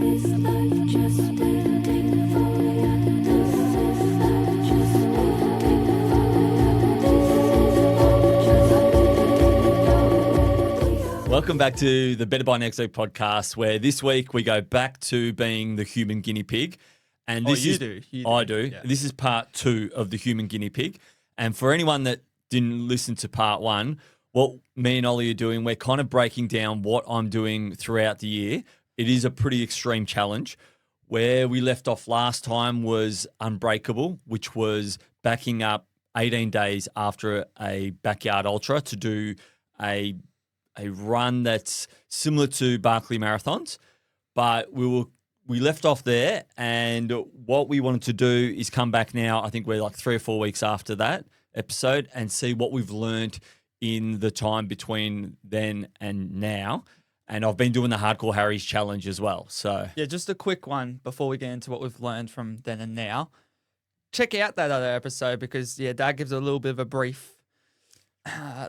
Welcome back to the Better by Next Week podcast, where this week we go back to being the human guinea pig. And this You do. I do. Yeah. This is part 2 of the human guinea pig. And for anyone that didn't listen to part 1, what me and Ollie are doing, we're kind of breaking down what I'm doing throughout the year. It is a pretty extreme challenge. Where we left off last time was Unbreakable, which was backing up 18 days after a backyard ultra to do a run that's similar to Barkley marathons, but we left off there, and what we wanted to do is come back now. I think we're like 3 or 4 weeks after that episode and see what we've learned in the time between then and now. And I've been doing the Hardcore Harry's challenge as well. So Yeah, just a quick one before we get into what we've learned from then and now. Check out that other episode because, Dad gives a little bit of a brief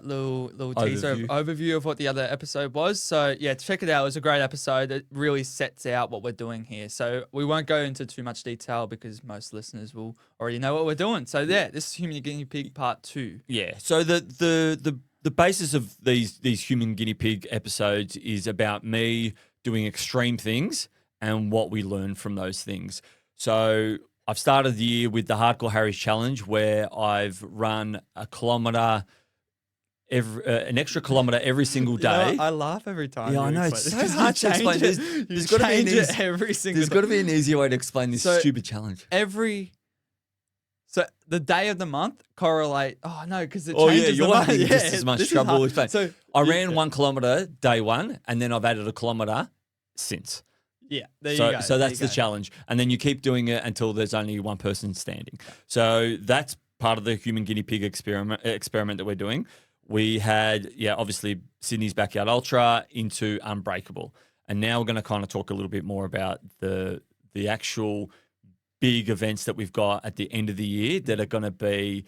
little teaser overview of what the other episode was. So check it out. It was a great episode. It really sets out what we're doing here. So we won't go into too much detail because most listeners will already know what we're doing. So this is Human Guinea Pig Part 2. Yeah. So the basis of these Human Guinea Pig episodes is about me doing extreme things and what we learn from those things. So I've started the year with the Hardcore Harry's challenge, where I've run an extra kilometre every single day. You know, I laugh every time. Yeah, I know. It's so hard to explain. There's got to be an easier way to explain this stupid challenge. So the day of the month correlate. Oh no, because it changes. You're having just as much trouble with that. So I ran 1 kilometre day 1, and then I've added a kilometre since. Yeah, there you go. So that's the challenge, and then you keep doing it until there's only one person standing. So that's part of the human guinea pig experiment that we're doing. We had, obviously Sydney's Backyard Ultra into Unbreakable. And now we're going to kind of talk a little bit more about the actual big events that we've got at the end of the year that are going to be,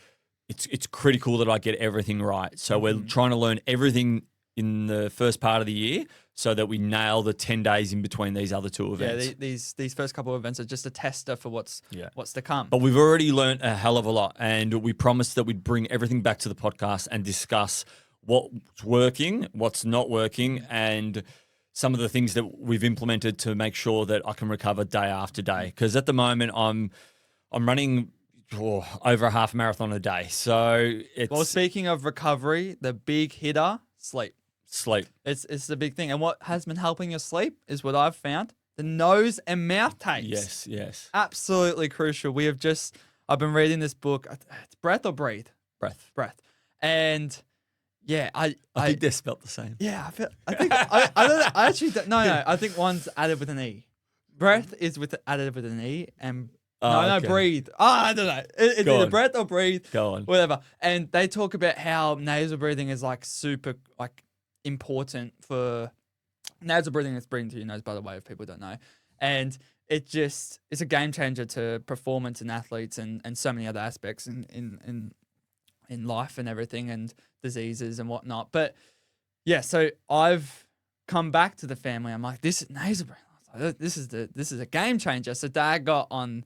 it's critical that I get everything right. So we're trying to learn everything in the first part of the year so that we nail the 10 days in between these other 2 events. Yeah, these first couple of events are just a tester for what's to come. But we've already learned a hell of a lot, and we promised that we'd bring everything back to the podcast and discuss what's working, what's not working, and some of the things that we've implemented to make sure that I can recover day after day. Because at the moment I'm running over a half marathon a day. So it's... Well, speaking of recovery, the big hitter, sleep. It's the big thing. And what has been helping you sleep is what I've found. The nose and mouth tapes. Yes. Absolutely crucial. I've been reading this book. It's Breath or Breathe? Breath. And I think they're spelt the same. Yeah, I think I don't know. I actually don't, no. I think one's added with an E. Breath is added with an E, and breathe. I don't know. It's either breath or breathe. Go on. Whatever. And they talk about how nasal breathing is like super important for nasal breathing. It's breathing through your nose, by the way, if people don't know. And it's a game changer to performance in athletes and so many other aspects in life and everything and diseases and whatnot. But so I've come back to the family. I'm like, this is nasal breathing. This is a game changer. So Dad got on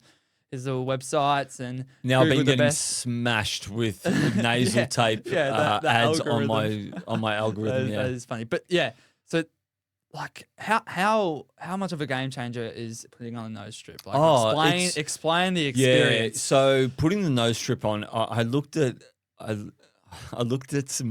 his little websites and now I've been getting smashed with nasal tape ads on my algorithm. That is funny, but so like how much of a game changer is putting on a nose strip? Like explain the experience. Yeah, so putting the nose strip on, I looked at some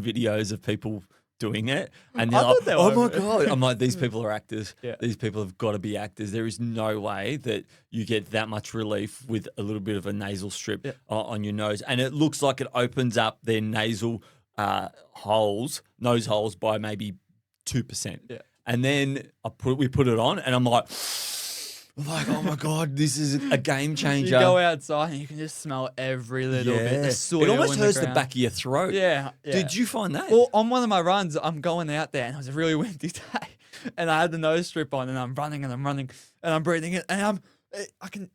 videos of people doing it, and they're like, "Oh my god!" I'm like, "These people are actors. Yeah. These people have got to be actors. There is no way that you get that much relief with a little bit of a nasal strip on your nose, and it looks like it opens up their nasal nose holes by maybe 2%. Yeah. And then we put it on, and I'm like, oh my god, this is a game changer. You go outside and you can just smell every little bit. The soil it almost hurts the the back of your throat. Yeah. Did you find that? Well, on one of my runs, I'm going out there and it was a really windy day, and I had the nose strip on, and I'm running and I'm breathing it, and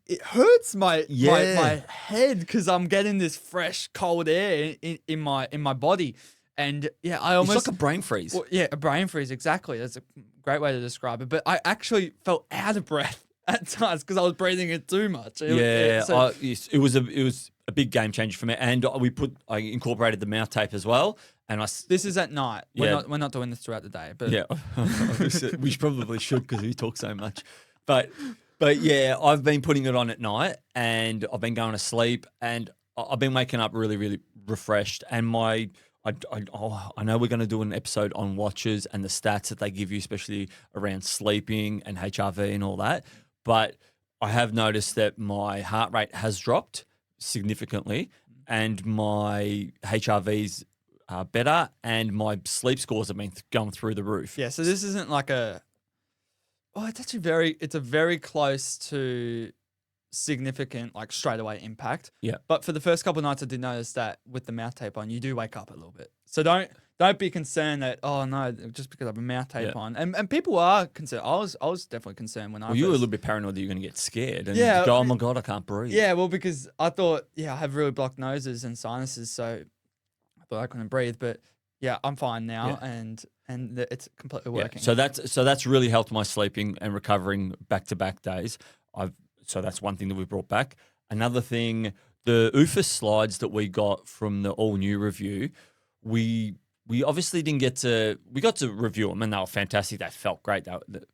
it hurts my head because I'm getting this fresh cold air in my body. And I almost... It's like a brain freeze. Well, a brain freeze, exactly. That's a great way to describe it. But I actually felt out of breath at times because I was breathing it too much. Yes, it was a big game changer for me, and I incorporated the mouth tape as well. And this is at night. Yeah. We're not doing this throughout the day. But yeah, we probably should because we talk so much, but yeah, I've been putting it on at night, and I've been going to sleep, and I've been waking up really, really refreshed, and I know we're going to do an episode on watches and the stats that they give you, especially around sleeping and HRV and all that. But I have noticed that my heart rate has dropped significantly, and my HRVs are better, and my sleep scores have been going through the roof. yeah, so this isn't like it's actually it's a very close to significant, like straight away impact. Yeah. But for the first couple of nights, I did notice that with the mouth tape on, you do wake up a little bit. So don't be concerned that, oh no, just because I have a mouth tape on. And people are concerned. I was definitely concerned when you were a little bit paranoid that you're going to get scared and Yeah, go, oh my God, I can't breathe. Yeah, well, because I thought, I have really blocked noses and sinuses, so I thought I couldn't breathe. But yeah, I'm fine now, and it's completely working. So that's really helped my sleeping and recovering back-to-back days. So that's one thing that we brought back. Another thing, the UFAS slides that we got from the all-new review, we obviously didn't we got to review them, and they were fantastic. They felt great,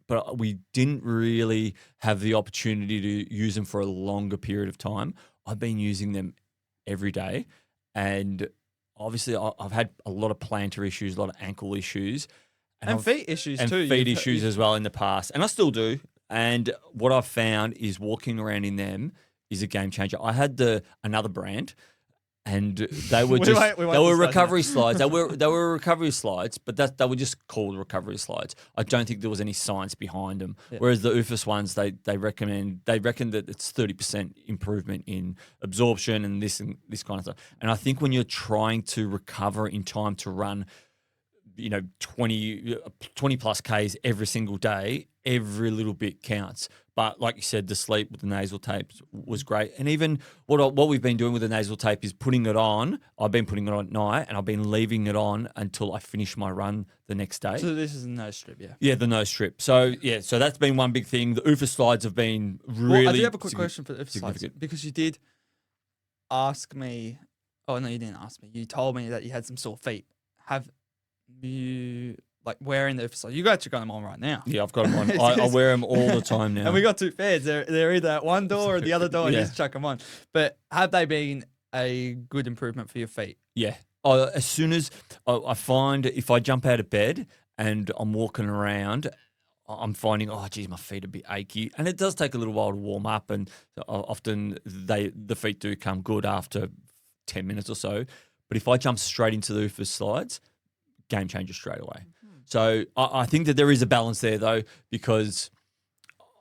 but we didn't really have the opportunity to use them for a longer period of time. I've been using them every day, and obviously I've had a lot of plantar issues, a lot of ankle issues. And feet issues too. And feet issues as well in the past, and I still do. And what I've found is walking around in them is a game changer. I had another brand, and they were just they were recovery slides. They were recovery slides, but they were just called recovery slides. I don't think there was any science behind them. Yeah. Whereas the UFAS ones, they reckon that it's 30% improvement in absorption and this kind of stuff. And I think when you're trying to recover in time to run, 20 plus Ks every single day, every little bit counts. But like you said, the sleep with the nasal tape was great. And even what we've been doing with the nasal tape is putting it on. I've been putting it on at night, and I've been leaving it on until I finish my run the next day. So this is a nose strip, yeah? Yeah, the nose strip. So that's been one big thing. The UFAS slides have been really I do have a quick question for the UFAS slides, because you did ask me. Oh, no, you didn't ask me. You told me that you had some sore feet. Have you wearing the UFAS slides? You got them on right now. Yeah, I've got them on. I wear them all the time now. And we got two pairs. They're either at one door or the other door, and you just chuck them on. But have they been a good improvement for your feet? Yeah. As soon as I find, if I jump out of bed and I'm walking around, I'm finding, oh, geez, my feet are a bit achy. And it does take a little while to warm up, and often the feet do come good after 10 minutes or so. But if I jump straight into the UFAS slides, game changer straight away. Mm-hmm. So I think that there is a balance there, though, because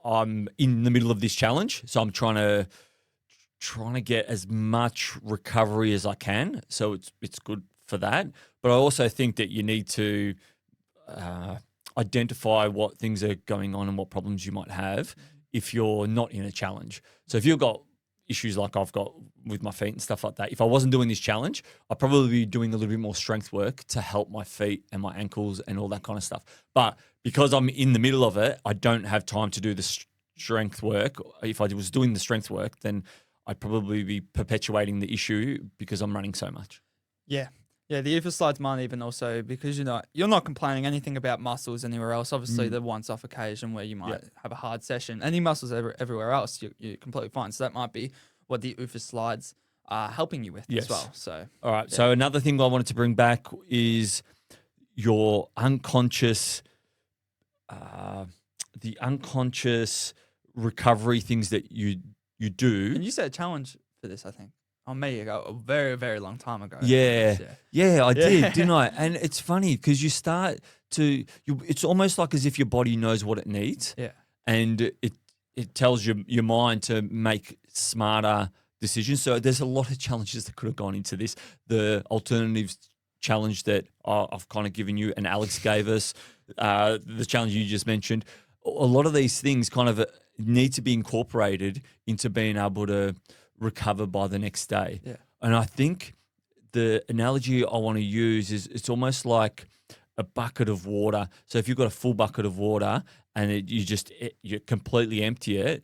I'm in the middle of this challenge. So I'm trying to get as much recovery as I can. So it's good for that. But I also think that you need to identify what things are going on and what problems you might have if you're not in a challenge. So if you've got issues like I've got with my feet and stuff like that, if I wasn't doing this challenge, I'd probably be doing a little bit more strength work to help my feet and my ankles and all that kind of stuff. But because I'm in the middle of it, I don't have time to do the strength work. If I was doing the strength work, then I'd probably be perpetuating the issue because I'm running so much. Yeah. Yeah, the UFAS slides might even also, because you're not complaining anything about muscles anywhere else. Obviously, the once-off occasion where you might have a hard session. Any muscles everywhere else, you're completely fine. So that might be what the UFAS slides are helping you with as well. So, all right. Yeah. So another thing I wanted to bring back is your unconscious, the unconscious recovery things that you do. And you set a challenge for this, I think. On me a very, very long time ago. Yeah, I did, didn't I? And it's funny because you start to, it's almost like as if your body knows what it needs. Yeah. And it tells your mind to make smarter decisions. So there's a lot of challenges that could have gone into this. The alternatives challenge that I've kind of given you and Alex gave us, the challenge you just mentioned, a lot of these things kind of need to be incorporated into being able to recover by the next day. Yeah. And I think the analogy I want to use is it's almost like a bucket of water. So if you've got a full bucket of water and you completely empty it,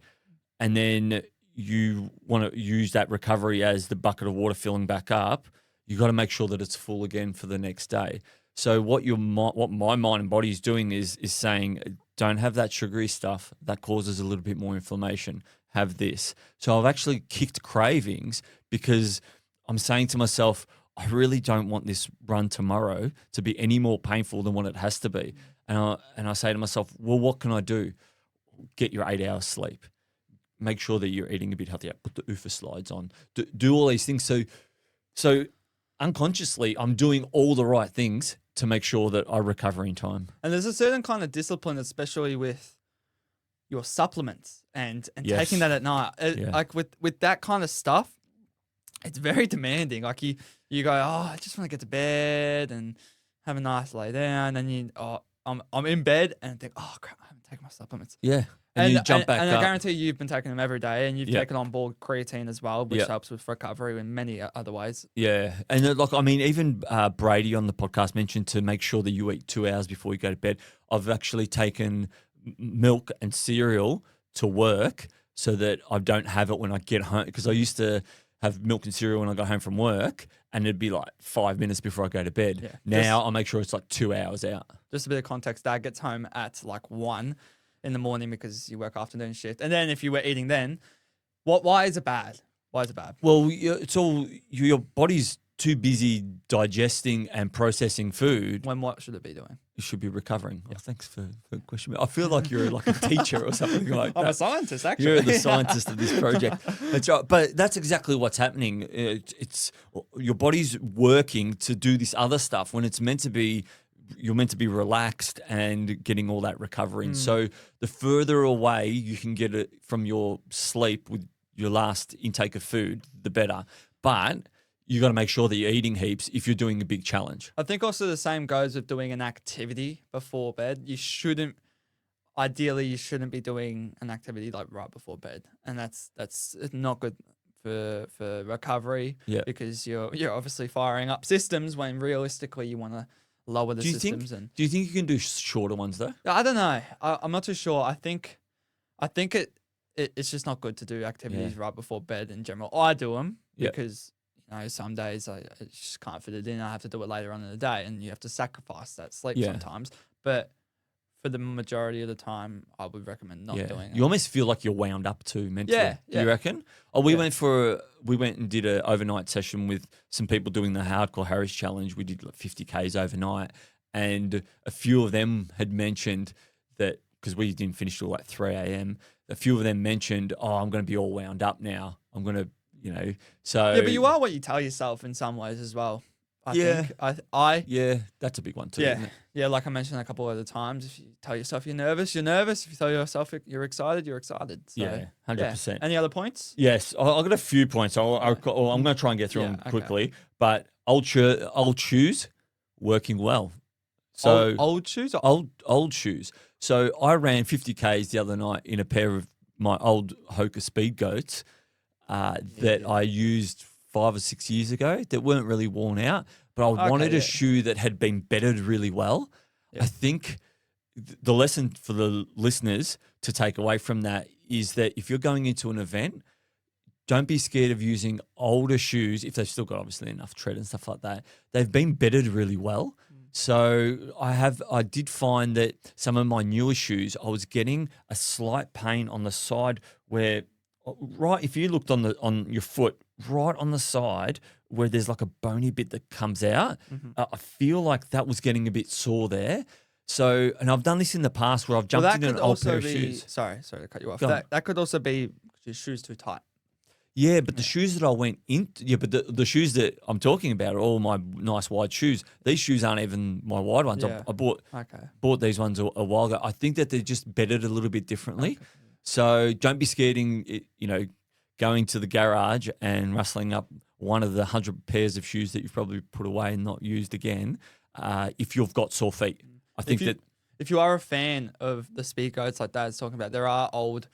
and then you want to use that recovery as the bucket of water filling back up, you got to make sure that it's full again for the next day. So what my mind and body is doing is saying, don't have that sugary stuff that causes a little bit more inflammation. Have this. So I've actually kicked cravings because I'm saying to myself, I really don't want this run tomorrow to be any more painful than what it has to be. And I say to myself, well, what can I do? Get your 8 hours sleep. Make sure that you're eating a bit healthier. Put the UFA slides on. Do all these things. So unconsciously, I'm doing all the right things to make sure that I recover in time. And there's a certain kind of discipline, especially with your supplements and taking that at night. Like with that kind of stuff, it's very demanding. Like you go, oh, I just want to get to bed and have a nice lay down. And I'm in bed and think, oh crap, I haven't taken my supplements. Yeah. And you jump back up. And I guarantee you've been taking them every day, and you've taken on board creatine as well, which helps with recovery in many other ways. Yeah. And even Brady on the podcast mentioned to make sure that you eat 2 hours before you go to bed. I've actually taken milk and cereal to work so that I don't have it when I get home, because I used to have milk and cereal when I got home from work, and it'd be like 5 minutes before I go to bed. Yeah. Now I make sure it's like 2 hours out. Just a bit of context, Dad gets home at like 1 in the morning because you work afternoon shift. And then if you were eating then, why is it bad? Why is it bad? Well, it's all your body's too busy digesting and processing food. When what should it be doing? You should be recovering. Yeah. Oh, thanks for the question. I feel like you're like a teacher or something like that. I'm a scientist, actually. You're the scientist of this project. That's right. But that's exactly what's happening. It's your body's working to do this other stuff when it's meant to be. You're meant to be relaxed and getting all that recovery. So the further away you can get it from your sleep with your last intake of food, the better. But you got to make sure that you're eating heaps if you're doing a big challenge. I think also the same goes with doing an activity before bed. Ideally, you shouldn't be doing an activity like right before bed. And that's not good for recovery because you're obviously firing up systems when realistically you want to lower the systems. Do you think you can do shorter ones though? I don't know. I'm not too sure. I think it's just not good to do activities right before bed in general. I do them because some days I just can't fit it in. I have to do it later on in the day, and you have to sacrifice that sleep sometimes. But for the majority of the time, I would recommend not doing it. You almost feel like you're wound up too mentally. Yeah. Do you reckon? Oh, we went and did an overnight session with some people doing the Hardcore Harris Challenge. We did like 50 Ks overnight, and a few of them had mentioned that because we didn't finish till like 3 a.m. A few of them mentioned, "Oh, I'm going to be all wound up now. I'm going to, so." Yeah, but you are what you tell yourself in some ways as well. I think. That's a big one too. Yeah, isn't it? Yeah. Like I mentioned a couple of other times, if you tell yourself you're nervous, you're nervous. If you tell yourself you're excited, you're excited. So, 100%. Any other points? Yes, I've got a few points. I'm going to try and get through them quickly. But old shoes working well. So old shoes, old shoes. So I ran 50 Ks the other night in a pair of my old Hoka Speed Goats that I used 5 or 6 years ago that weren't really worn out, but I wanted a shoe that had been bedded really well. Yeah. I think the lesson for the listeners to take away from that is that if you're going into an event, don't be scared of using older shoes if they've still got obviously enough tread and stuff like that. They've been bedded really well. So I did find that some of my newer shoes, I was getting a slight pain on the side where, right, if you looked on your foot, right on the side where there's like a bony bit that comes out, I feel like that was getting a bit sore there. So, and I've done this in the past where I've jumped into an old pair of shoes. Sorry to cut you off. That could also be your shoes too tight. Yeah, but the shoes that I went in, but the shoes that I'm talking about are all my nice wide shoes. These shoes aren't even my wide ones. Yeah. I bought these ones a while ago. I think that they're just bedded a little bit differently. Okay. So don't be scared going to the garage and rustling up one of the 100 pairs of shoes that you've probably put away and not used again if you've got sore feet. I think if you are a fan of the Speed Goats like Dad's talking about, there are old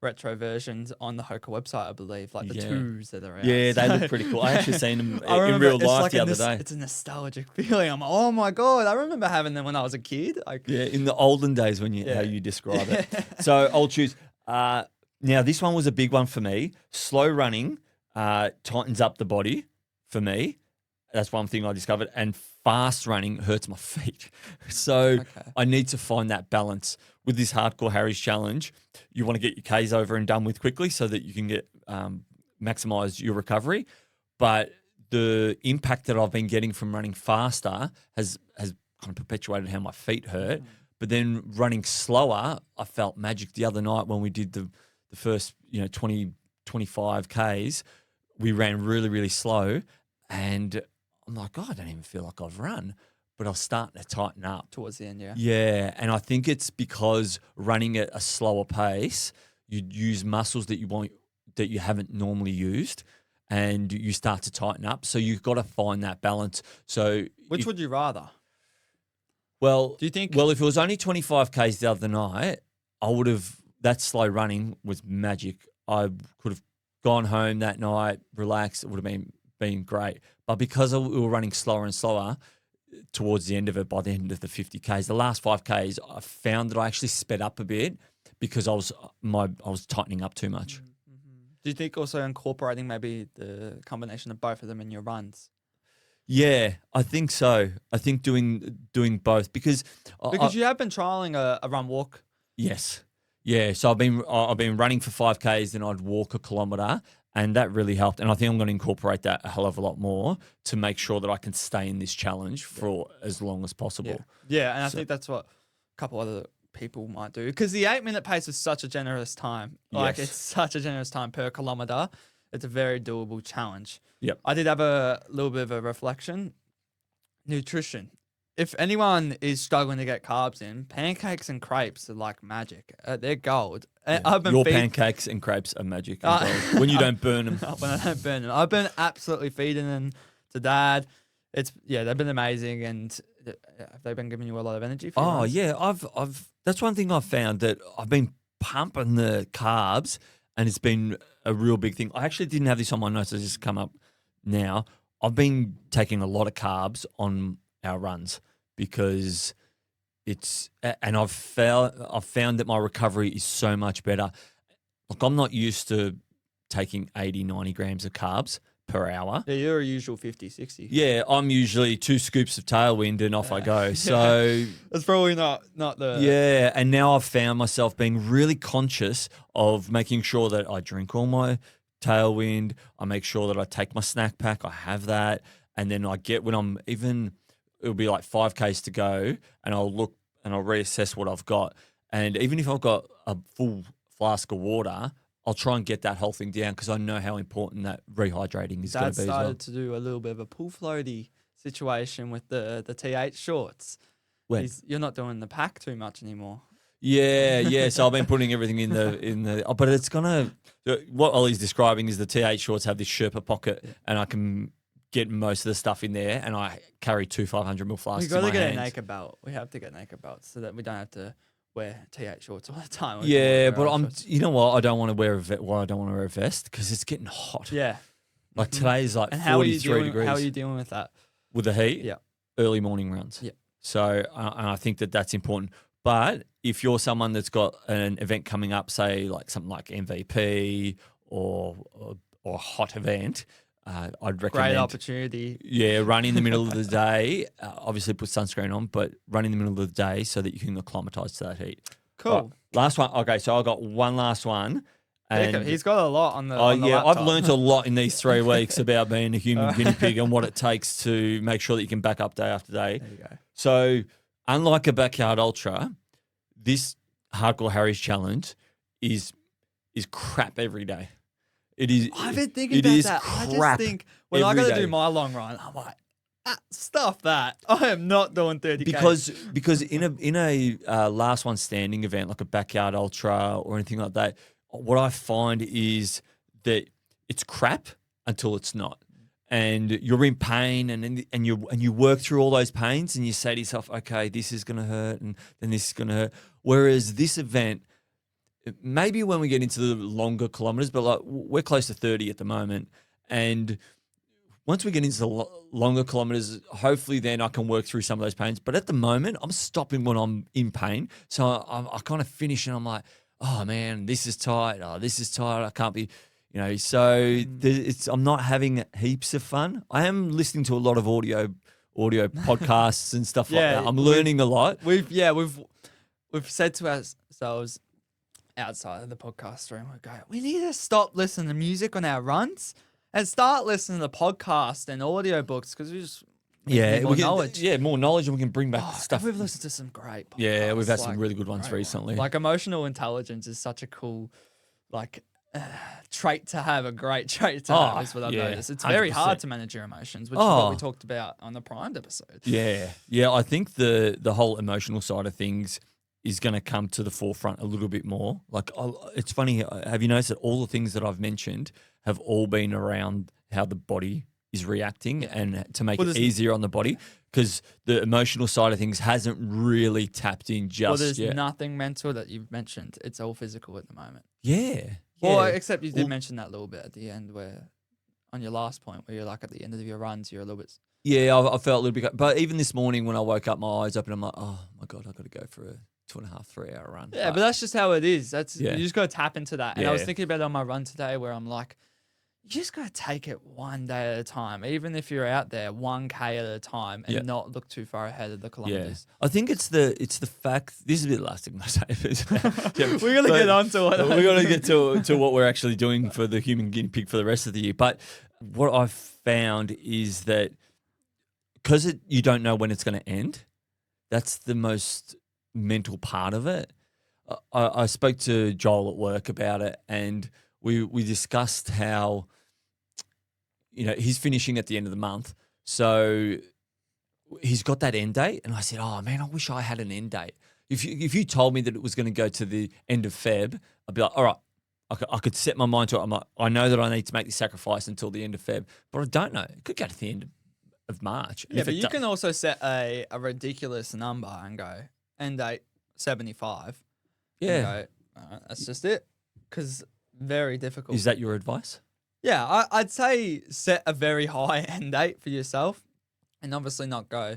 retro versions on the Hoka website, I believe, like the Yeah. twos that are out. Yeah, they So- look pretty cool. I actually seen them I in remember real it's life like the other day. It's a nostalgic feeling. I'm like, oh my god, I remember having them when I was a kid. Like, Yeah, in the olden days when how you describe it. So old shoes. Now this one was a big one for me. Slow running tightens up the body for me. That's one thing I discovered. And fast running hurts my feet. So I need to find that balance. With this Hardcore Harry's challenge, you want to get your Ks over and done with quickly so that you can get maximize your recovery. But the impact that I've been getting from running faster has kind of perpetuated how my feet hurt. But then running slower, I felt magic the other night when we did the first 20, 25 Ks. We ran really, really slow, and I'm like, I don't even feel like I've run, but I was starting to tighten up towards the end, yeah. Yeah, and I think it's because running at a slower pace, you use muscles that you haven't normally used, and you start to tighten up. So you've got to find that balance. So Which would you rather? Well, do you think? Well, if it was only 25 Ks the other night, I would have. That slow running was magic. I could have gone home that night, relaxed. It would have been great. But because we were running slower and slower towards the end of it, by the end of the 50 Ks, the last 5 Ks, I found that I actually sped up a bit because I was tightening up too much. Do you think also incorporating maybe the combination of both of them in your runs? Yeah, I think so. I think doing both because you have been trialing a run walk. Yes. Yeah, so I've been running for 5 Ks, then I'd walk a kilometre, and that really helped. And I think I'm going to incorporate that a hell of a lot more to make sure that I can stay in this challenge for as long as possible. Yeah, and I think that's what a couple other people might do, because the 8-minute pace is such a generous time. Like it's such a generous time per kilometre. It's a very doable challenge. Yep. I did have a little bit of a reflection. Nutrition. If anyone is struggling to get carbs in, pancakes and crepes are like magic. They're gold. Yeah. I've been pancakes and crepes are magic and gold when you don't burn them. When I don't burn them. I've been absolutely feeding them to Dad. They've been amazing, and have they been giving you a lot of energy for your runs? Yeah, I've that's one thing I've found, that I've been pumping the carbs, and it's been a real big thing. I actually didn't have this on my notes, it's just come up now. I've been taking a lot of carbs on our runs because I've found that my recovery is so much better. Like, I'm not used to taking 80, 90 grams of carbs per hour. Yeah, you're a usual 50, 60. Yeah, I'm usually 2 scoops of tailwind and off I go. So that's probably not the... Yeah, and now I've found myself being really conscious of making sure that I drink all my tailwind. I make sure that I take my snack pack. I have that. And then it'll be like 5 Ks to go, and I'll look and I'll reassess what I've got. And even if I've got a full flask of water, I'll try and get that whole thing down because I know how important that rehydrating is going to be as well. Started to do a little bit of a pool floaty situation with the T8 shorts. When? You're not doing the pack too much anymore. Yeah. So I've been putting everything in the. But it's gonna. What Ollie's describing is the T8 shorts have this Sherpa pocket, and I can get most of the stuff in there, and I carry 2 500ml flasks. We got to get hands. a naked belt. We have to get naked belts so that we don't have to wear T8 shorts all the time. Yeah, but you know what? I don't want to wear a vest because it's getting hot. Yeah. Like today is like and 43 degrees. How are you dealing with that? With the heat? Yeah. Early morning runs. Yeah. So and I think that's important. But if you're someone that's got an event coming up, say like something like MVP or a hot event, I'd recommend. Great opportunity. Yeah, run in the middle of the day. Obviously, put sunscreen on, but run in the middle of the day so that you can acclimatise to that heat. Cool. Right, last one. Okay, so I got one last one. And he's got a lot on the. Oh on the yeah, laptop. I've learnt a lot in these 3 weeks about being a human guinea pig and what it takes to make sure that you can back up day after day. There you go. So, unlike a backyard ultra, this Hardcore Harry's challenge is crap every day. It is. I've been thinking about that. I just think when I got to day. do my long run, I'm like, stuff that. I am not doing 30K. Because in a last one standing event like a backyard ultra or anything like that, what I find is that it's crap until it's not, and you're in pain, and you work through all those pains, and you say to yourself, okay, this is going to hurt, and then this is going to hurt. Whereas this event, maybe when we get into the longer kilometers, but like we're close to 30 at the moment. And once we get into the longer kilometers, hopefully then I can work through some of those pains. But at the moment, I'm stopping when I'm in pain. So I kind of finish and I'm like, oh man, this is tight. Oh, this is tight. I can't be, so I'm not having heaps of fun. I am listening to a lot of audio podcasts and stuff like that. I'm learning a lot. We've said to ourselves outside of the podcast stream, we need to stop listening to music on our runs and start listening to podcasts and audiobooks because we just need more knowledge. Yeah, more knowledge, and we can bring back stuff. We've listened to some great podcasts. Yeah, we've had some really good ones recently. Like emotional intelligence is such a cool trait to have, a great trait to have is what I've noticed. It's very 100%. hard to manage your emotions, which is what we talked about on the primed episode. Yeah. I think the whole emotional side of things is going to come to the forefront a little bit more. Like, it's funny, have you noticed that all the things that I've mentioned have all been around how the body is reacting and to make it easier on the body? Because the emotional side of things hasn't really tapped in just yet. There's nothing mental that you've mentioned. It's all physical at the moment. Yeah. Well, except you did mention that little bit at the end where, on your last point, where you're like at the end of your runs, you're a little bit... Yeah, I felt a little bit... But even this morning when I woke up, my eyes open, I'm like, oh my God, I've got to go for a 2.5, 3 hour run. Yeah, but that's just how it is. You just got to tap into that. And I was thinking about it on my run today where I'm like, you just got to take it one day at a time. Even if you're out there 1K at a time and not look too far ahead of the kilometers. Yeah. I think it's the fact, this is a bit last thing I say. We're going to get on to it. We're going to get to what we're actually doing for the human guinea pig for the rest of the year. But what I've found is that because you don't know when it's going to end, that's the most mental part of it. I spoke to Joel at work about it, and we discussed how he's finishing at the end of the month, so he's got that end date. And I said, oh man, I wish I had an end date. If you told me that it was going to go to the end of Feb, I'd be like, all right, I could set my mind to it. I'm like, I know that I need to make this sacrifice until the end of Feb, but I don't know. It could go to the end of March. Yeah, but you can also set a ridiculous number and go end date 75. Yeah, that's just it. Because very difficult. Is that your advice? Yeah, I'd say set a very high end date for yourself, and obviously not go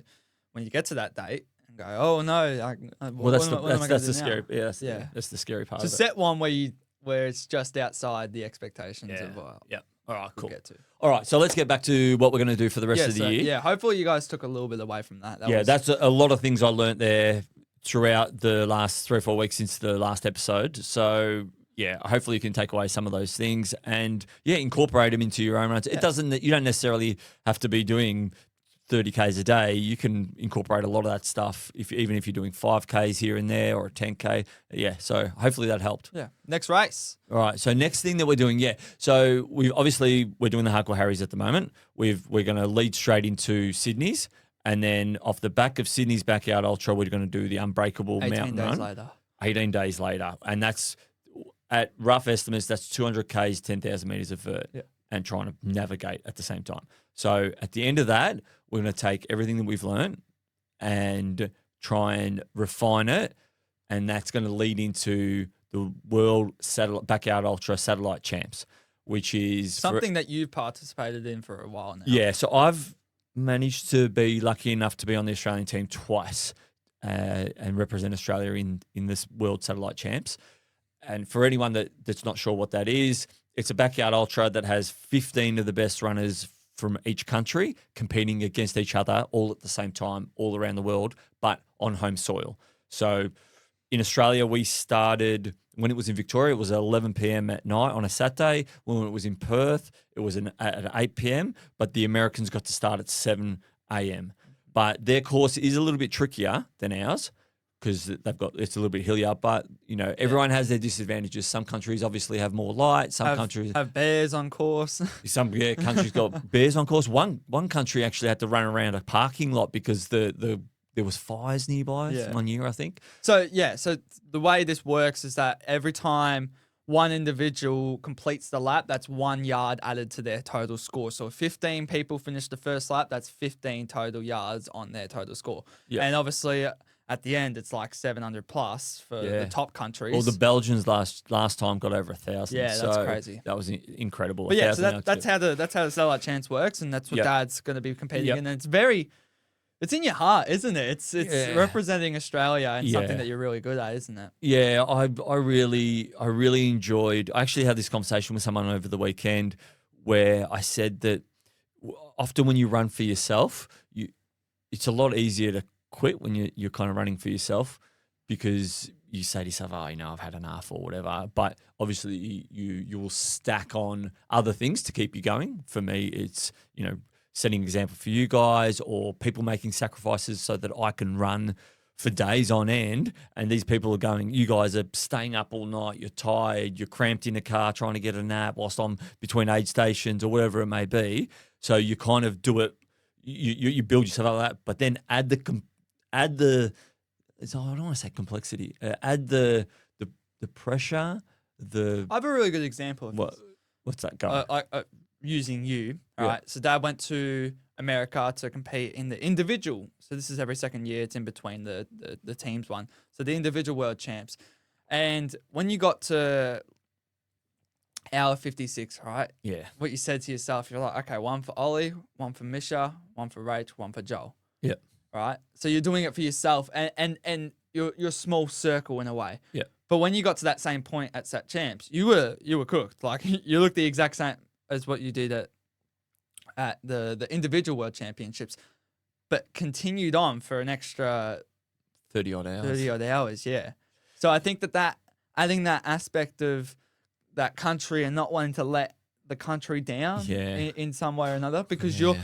when you get to that date and go, oh no. Well, that's the scary. Yeah, that's the scary part. So of it. set one where it's just outside the expectations of. Yeah. All right, cool. Get to. All right, so let's get back to what we're going to do for the rest of the year. Yeah, hopefully you guys took a little bit away from that. That's a lot of things I learnt there throughout the last 3 or 4 weeks since the last episode. So yeah, hopefully you can take away some of those things and incorporate them into your own runs. It doesn't. You don't necessarily have to be doing 30Ks a day. You can incorporate a lot of that stuff even if you're doing 5Ks here and there or a 10K. Yeah, so hopefully that helped. Yeah. Next race. All right. So next thing that we're doing, So we're doing the Hardcore Harries at the moment. We're going to lead straight into Sydney's, and then off the back of Sydney's Backyard Ultra, we're going to do the Unbreakable mountain run. 18 days later, and that's at rough estimates. That's 200 Ks, 10,000 meters of vert, and trying to navigate at the same time. So at the end of that, we're going to take everything that we've learned and try and refine it, and that's going to lead into the World Backyard Ultra Satellite Champs, which is something that you've participated in for a while now. Yeah, so I've managed to be lucky enough to be on the Australian team twice and represent Australia in this World Satellite Champs. And for anyone that's not sure what that is, it's a backyard ultra that has 15 of the best runners from each country competing against each other all at the same time, all around the world, but on home soil. So in Australia, we started, when it was in Victoria, it was at 11 p.m. at night on a Saturday. When it was in Perth, it was at 8 p.m., but the Americans got to start at 7 a.m. But their course is a little bit trickier than ours because it's a little bit hillier, but everyone has their disadvantages. Some countries obviously have more light. Some countries have bears on course. Some countries got bears on course. One country actually had to run around a parking lot because there was fires nearby 1 year, I think. So the way this works is that every time one individual completes the lap, that's 1 yard added to their total score. So if 15 people finish the first lap, that's 15 total yards on their total score. Yeah. And obviously at the end it's like 700 plus for the top countries. Well, the Belgians last time got over 1,000. Yeah, that's crazy. That was incredible. But yeah, so 1,000 that's how the satellite champs works, and that's what Dad's going to be competing in. And it's in your heart, isn't it? It's representing Australia and something that you're really good at, isn't it? Yeah, I really enjoyed. I actually had this conversation with someone over the weekend where I said that often when you run for yourself, it's a lot easier to quit when you're kind of running for yourself, because you say to yourself, oh, I've had enough or whatever. But obviously you will stack on other things to keep you going. For me, it's, setting an example for you guys, or people making sacrifices so that I can run for days on end. And these people are going, you guys are staying up all night, you're tired, you're cramped in a car trying to get a nap whilst I'm between aid stations or whatever it may be. So you kind of do it, you build yourself up like that, but then add the I don't want to say complexity, add the pressure, I have a really good example of this. What's that going? Using you, all right? So Dad went to America to compete in the individual. So this is every second year. It's in between the teams one. So the individual world champs. And when you got to hour 56, right? Yeah. What you said to yourself, you're like, okay, one for Ollie, one for Misha, one for Rach, one for Joel. Yeah. Right? So you're doing it for yourself and you're a small circle in a way. Yeah. But when you got to that same point at Sat Champs, you were cooked. Like you looked the exact same as what you did at the individual world championships, but continued on for an extra 30 odd hours. Yeah. So I think that adding that aspect of that country and not wanting to let the country down in some way or another, because you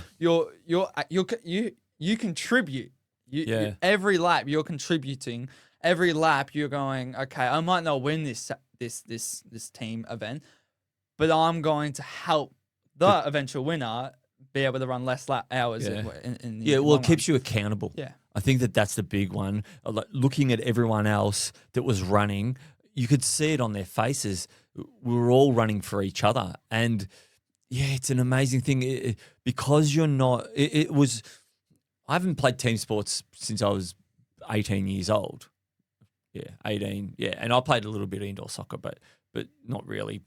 contribute. You every lap you're contributing. Every lap you're going, okay, I might not win this team event, but I'm going to help the eventual winner be able to run less hours. In the it keeps you accountable. Yeah. I think that's the big one. Like, looking at everyone else that was running, you could see it on their faces. We were all running for each other. And, it's an amazing thing. Because you're not – I haven't played team sports since I was 18 years old. Yeah, 18. Yeah, and I played a little bit of indoor soccer, but not really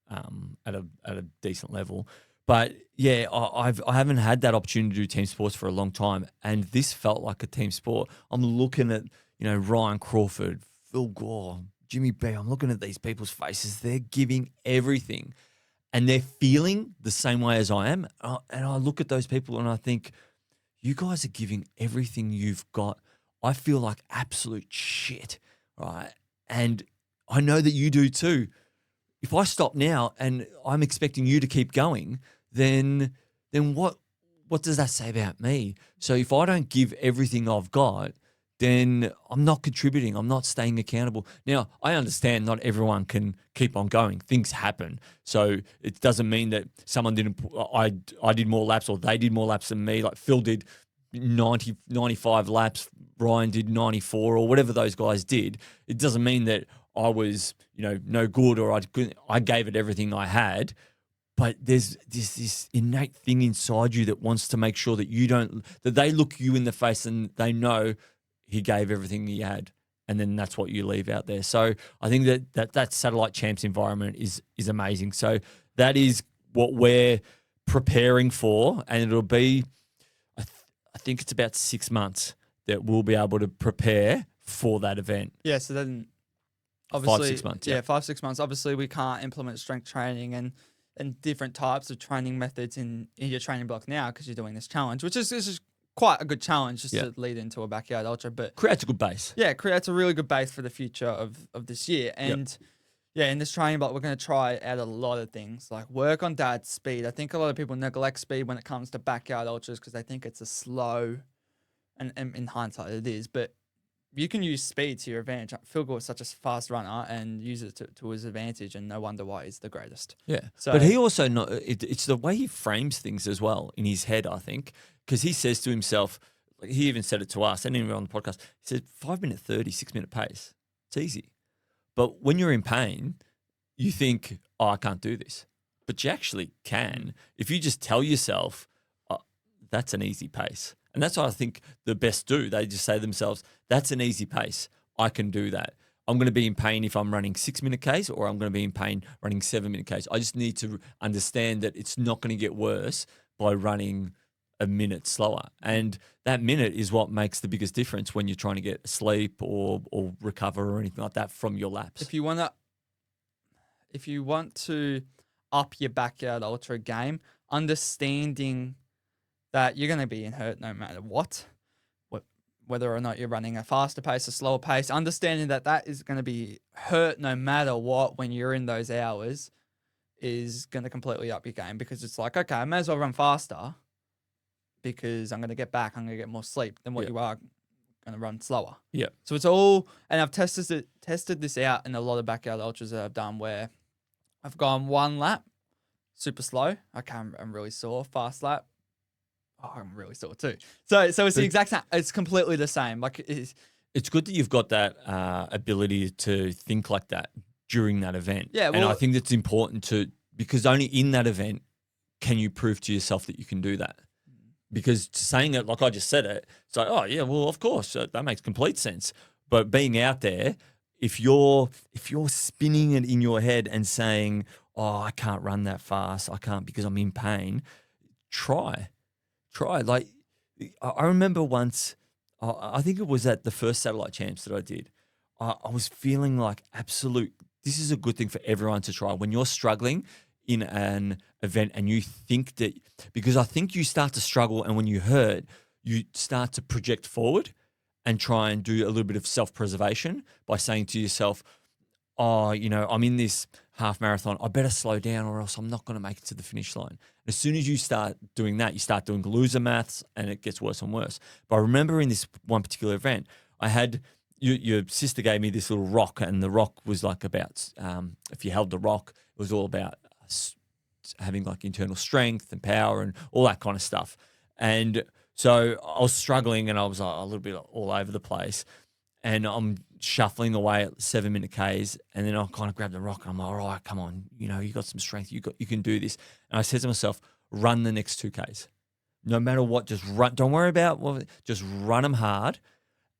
at a decent level. But I haven't had that opportunity to do team sports for a long time, and this felt like a team sport. I'm looking at Ryan Crawford, Phil Gore, Jimmy B. I'm looking at these people's faces. They're giving everything, and they're feeling the same way as I am. And I look at those people and I think, you guys are giving everything you've got. I feel like absolute shit. Right. And I know that you do too. If I stop now and I'm expecting you to keep going, then what does that say about me? So if I don't give everything I've got, then I'm not contributing. I'm not staying accountable. Now, I understand not everyone can keep on going. Things happen. So it doesn't mean that someone I did more laps or they did more laps than me. Like Phil did 90, 95 laps, Ryan did 94 or whatever those guys did. It doesn't mean that I was, no good or I gave it everything I had. But there's this innate thing inside you that wants to make sure that that they look you in the face and they know he gave everything he had. And then that's what you leave out there. So I think that satellite champs environment is amazing. So that is what we're preparing for. And it'll be, I think it's about 6 months that we'll be able to prepare for that event. Yeah, so then obviously 5-6 months. Yeah, 5-6 months. Obviously we can't implement strength training and different types of training methods in your training block now because you're doing this challenge, which is quite a good challenge just to lead into a backyard ultra. But creates a good base. Yeah, creates a really good base for the future of this year. And in this training block, we're going to try out a lot of things, like work on Dad's speed. I think a lot of people neglect speed when it comes to backyard ultras because they think it's a slow, and in hindsight it is, but you can use speed to your advantage. Phil Gore is such a fast runner and use it to his advantage, and no wonder why he's the greatest. Yeah, but he also it's the way he frames things as well in his head, I think, because he says to himself, like he even said it to us and even on the podcast, he said 5 minute 30, 6 minute pace. It's easy. But when you're in pain, you think, oh, I can't do this. But you actually can. If you just tell yourself, oh, that's an easy pace. And that's what I think the best do. They just say to themselves, that's an easy pace. I can do that. I'm going to be in pain if I'm running 6-minute Ks, or I'm going to be in pain running 7-minute Ks. I just need to understand that it's not going to get worse by running a minute slower. And that minute is what makes the biggest difference when you're trying to get sleep or recover or anything like that from your laps. If you want to up your backyard ultra game, understanding that you're going to be in hurt no matter what, whether or not you're running a faster pace, a slower pace, understanding that that is going to be hurt no matter what when you're in those hours is going to completely up your game, because it's like, okay, I may as well run faster because I'm going to get back, I'm going to get more sleep than what you are going to run slower. Yeah. So it's all, and I've tested this out in a lot of backyard ultras that I've done, where I've gone one lap, super slow. Okay, I'm really sore. Fast lap, oh, I'm really sore too. So it's the exact same. It's completely the same. Like it's good that you've got that ability to think like that during that event. Yeah, and I think that's important because only in that event can you prove to yourself that you can do that. Because saying it like I just said it, it's like, oh yeah, well of course that makes complete sense. But being out there, if you're spinning it in your head and saying, oh, I can't run that fast, I can't because I'm in pain, try. Like, I remember once, I think it was at the first satellite champs that I did, I was feeling like this is a good thing for everyone to try. When you're struggling in an event and you think that, because I think you start to struggle, and when you hurt, you start to project forward and try and do a little bit of self-preservation by saying to yourself, oh, I'm in this half marathon, I better slow down or else I'm not going to make it to the finish line. As soon as you start doing that, you start doing loser maths and it gets worse and worse. But I remember in this one particular event, I had, your sister gave me this little rock, and the rock was like about, if you held the rock, it was all about having like internal strength and power and all that kind of stuff. And so I was struggling, and I was like a little bit all over the place, and I'm shuffling away at 7-minute Ks, and then I kind of grab the rock, and I'm like, all right, come on, you got some strength, you can do this. And I said to myself, run the next 2 Ks. No matter what, just run. Don't worry about just run them hard.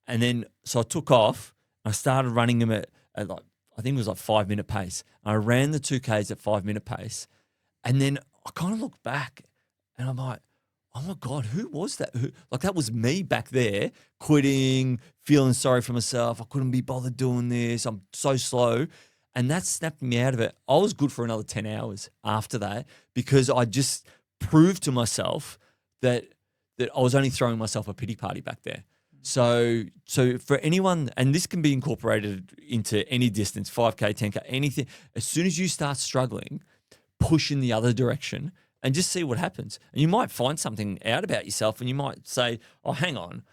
And then, so I took off. I started running them at like, I think it was like 5-minute pace. I ran the 2 Ks at 5-minute pace. And then I kind of looked back, and I'm like, oh my God, who was that? That was me back there, quitting, feeling sorry for myself. I couldn't be bothered doing this. I'm so slow. And that snapped me out of it. I was good for another 10 hours after that, because I just proved to myself that I was only throwing myself a pity party back there. So for anyone, and this can be incorporated into any distance, 5K, 10K, anything, as soon as you start struggling, push in the other direction and just see what happens. And you might find something out about yourself, and you might say, oh, hang on,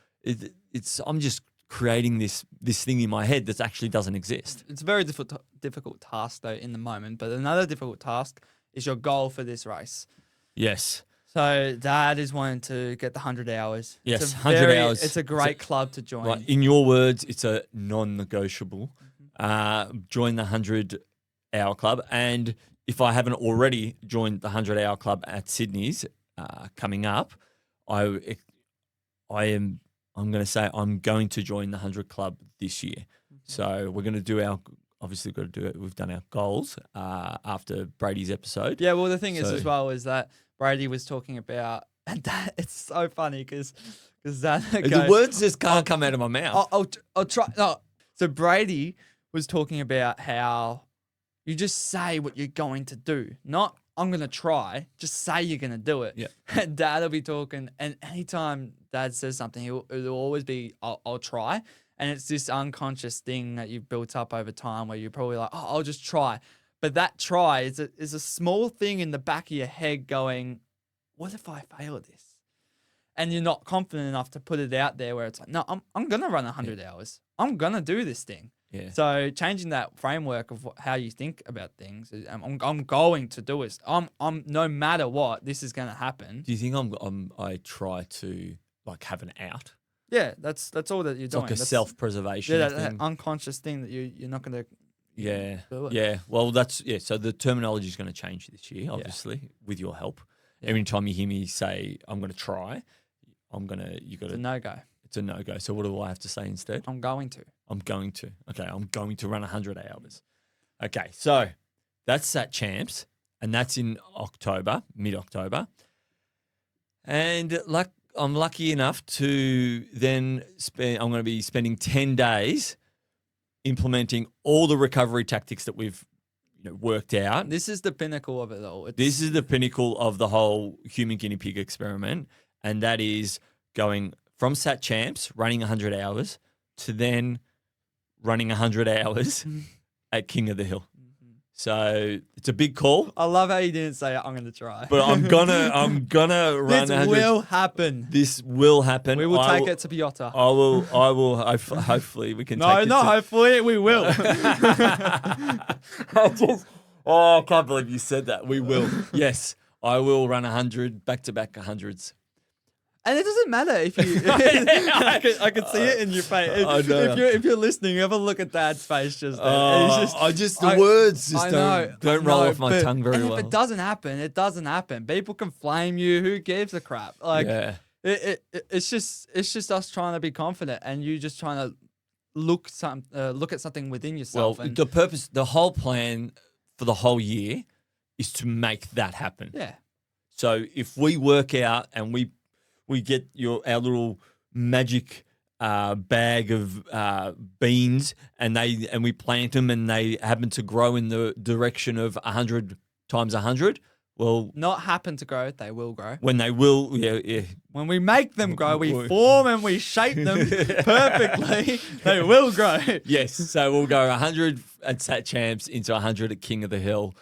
I'm just creating this thing in my head that actually doesn't exist. It's a very difficult task though in the moment, but another difficult task is your goal for this race. Yes. So Dad is wanting to get the 100 hours. Yes, 100 hours. It's a great club to join. Right, in your words, it's a non-negotiable. Join the 100-hour club. And if I haven't already joined the 100-hour club at Sydney's coming up, I'm going to say I'm going to join the 100 club this year. So we're going to do obviously got to do it. We've done our goals after Brady's episode. Yeah, well, the thing is as well is that Brady was talking about, and that it's so funny because that the words just can't come out of my mouth. I'll try. No. So Brady was talking about how you just say what you're going to do, not I'm going to try. Just say you're going to do it. Yeah. And Dad will be talking, and anytime Dad says something, it'll always be I'll try. And it's this unconscious thing that you've built up over time where you're probably like, oh, I'll just try. But that try is a small thing in the back of your head going, what if I fail at this? And you're not confident enough to put it out there where it's like, no, I'm going to run 100 hours. I'm going to do this thing. Yeah. So changing that framework of how you think about things, I'm going to do it. I'm no matter what, this is going to happen. Do you think I try to like have an out? Yeah, that's all that you're doing. Like a self-preservation Yeah, thing. that unconscious thing that you're not going to. Yeah, do it. yeah. Well, so the terminology is going to change this year, obviously, with your help. Every time you hear me say I'm going to try, You got It's a to. no-go. It's a no go. So what do I have to say instead? I'm going to. I'm going to. Okay, I'm going to run 100 hours. Okay, so that's Sat Champs, and that's in October, mid-October. And I'm lucky enough to then I'm going to be spending 10 days implementing all the recovery tactics that we've worked out. This is the pinnacle of it all. This is the pinnacle of the whole human guinea pig experiment, and that is going from Sat Champs, running 100 hours, to then running 100 hours at King of the Hill. So it's a big call. I love how you didn't say I'm going to try. But I'm gonna run. This will happen. This will happen. We will take it to Piotr. I will. Hopefully, we can. No, take it not to, hopefully. We will. I can't believe you said that. We will. Yes, I will run 100 back-to-back 100s. And it doesn't matter if you. I can see it in your face. If you're listening, have a look at Dad's face just then. The words just don't roll off my tongue very well. If it doesn't happen, it doesn't happen. People can flame you. Who gives a crap? It's just us trying to be confident, and you just trying to look at something within yourself. Well, the whole plan for the whole year is to make that happen. Yeah. So if we work out and we get our little magic bag of beans and we plant them and they happen to grow in the direction of 100 times 100. Well, not happen to grow, they will grow. When they will, yeah. When we make them grow, we form and we shape them perfectly. They will grow. Yes. So we'll go 100 at Sat Champs into 100 at King of the Hill,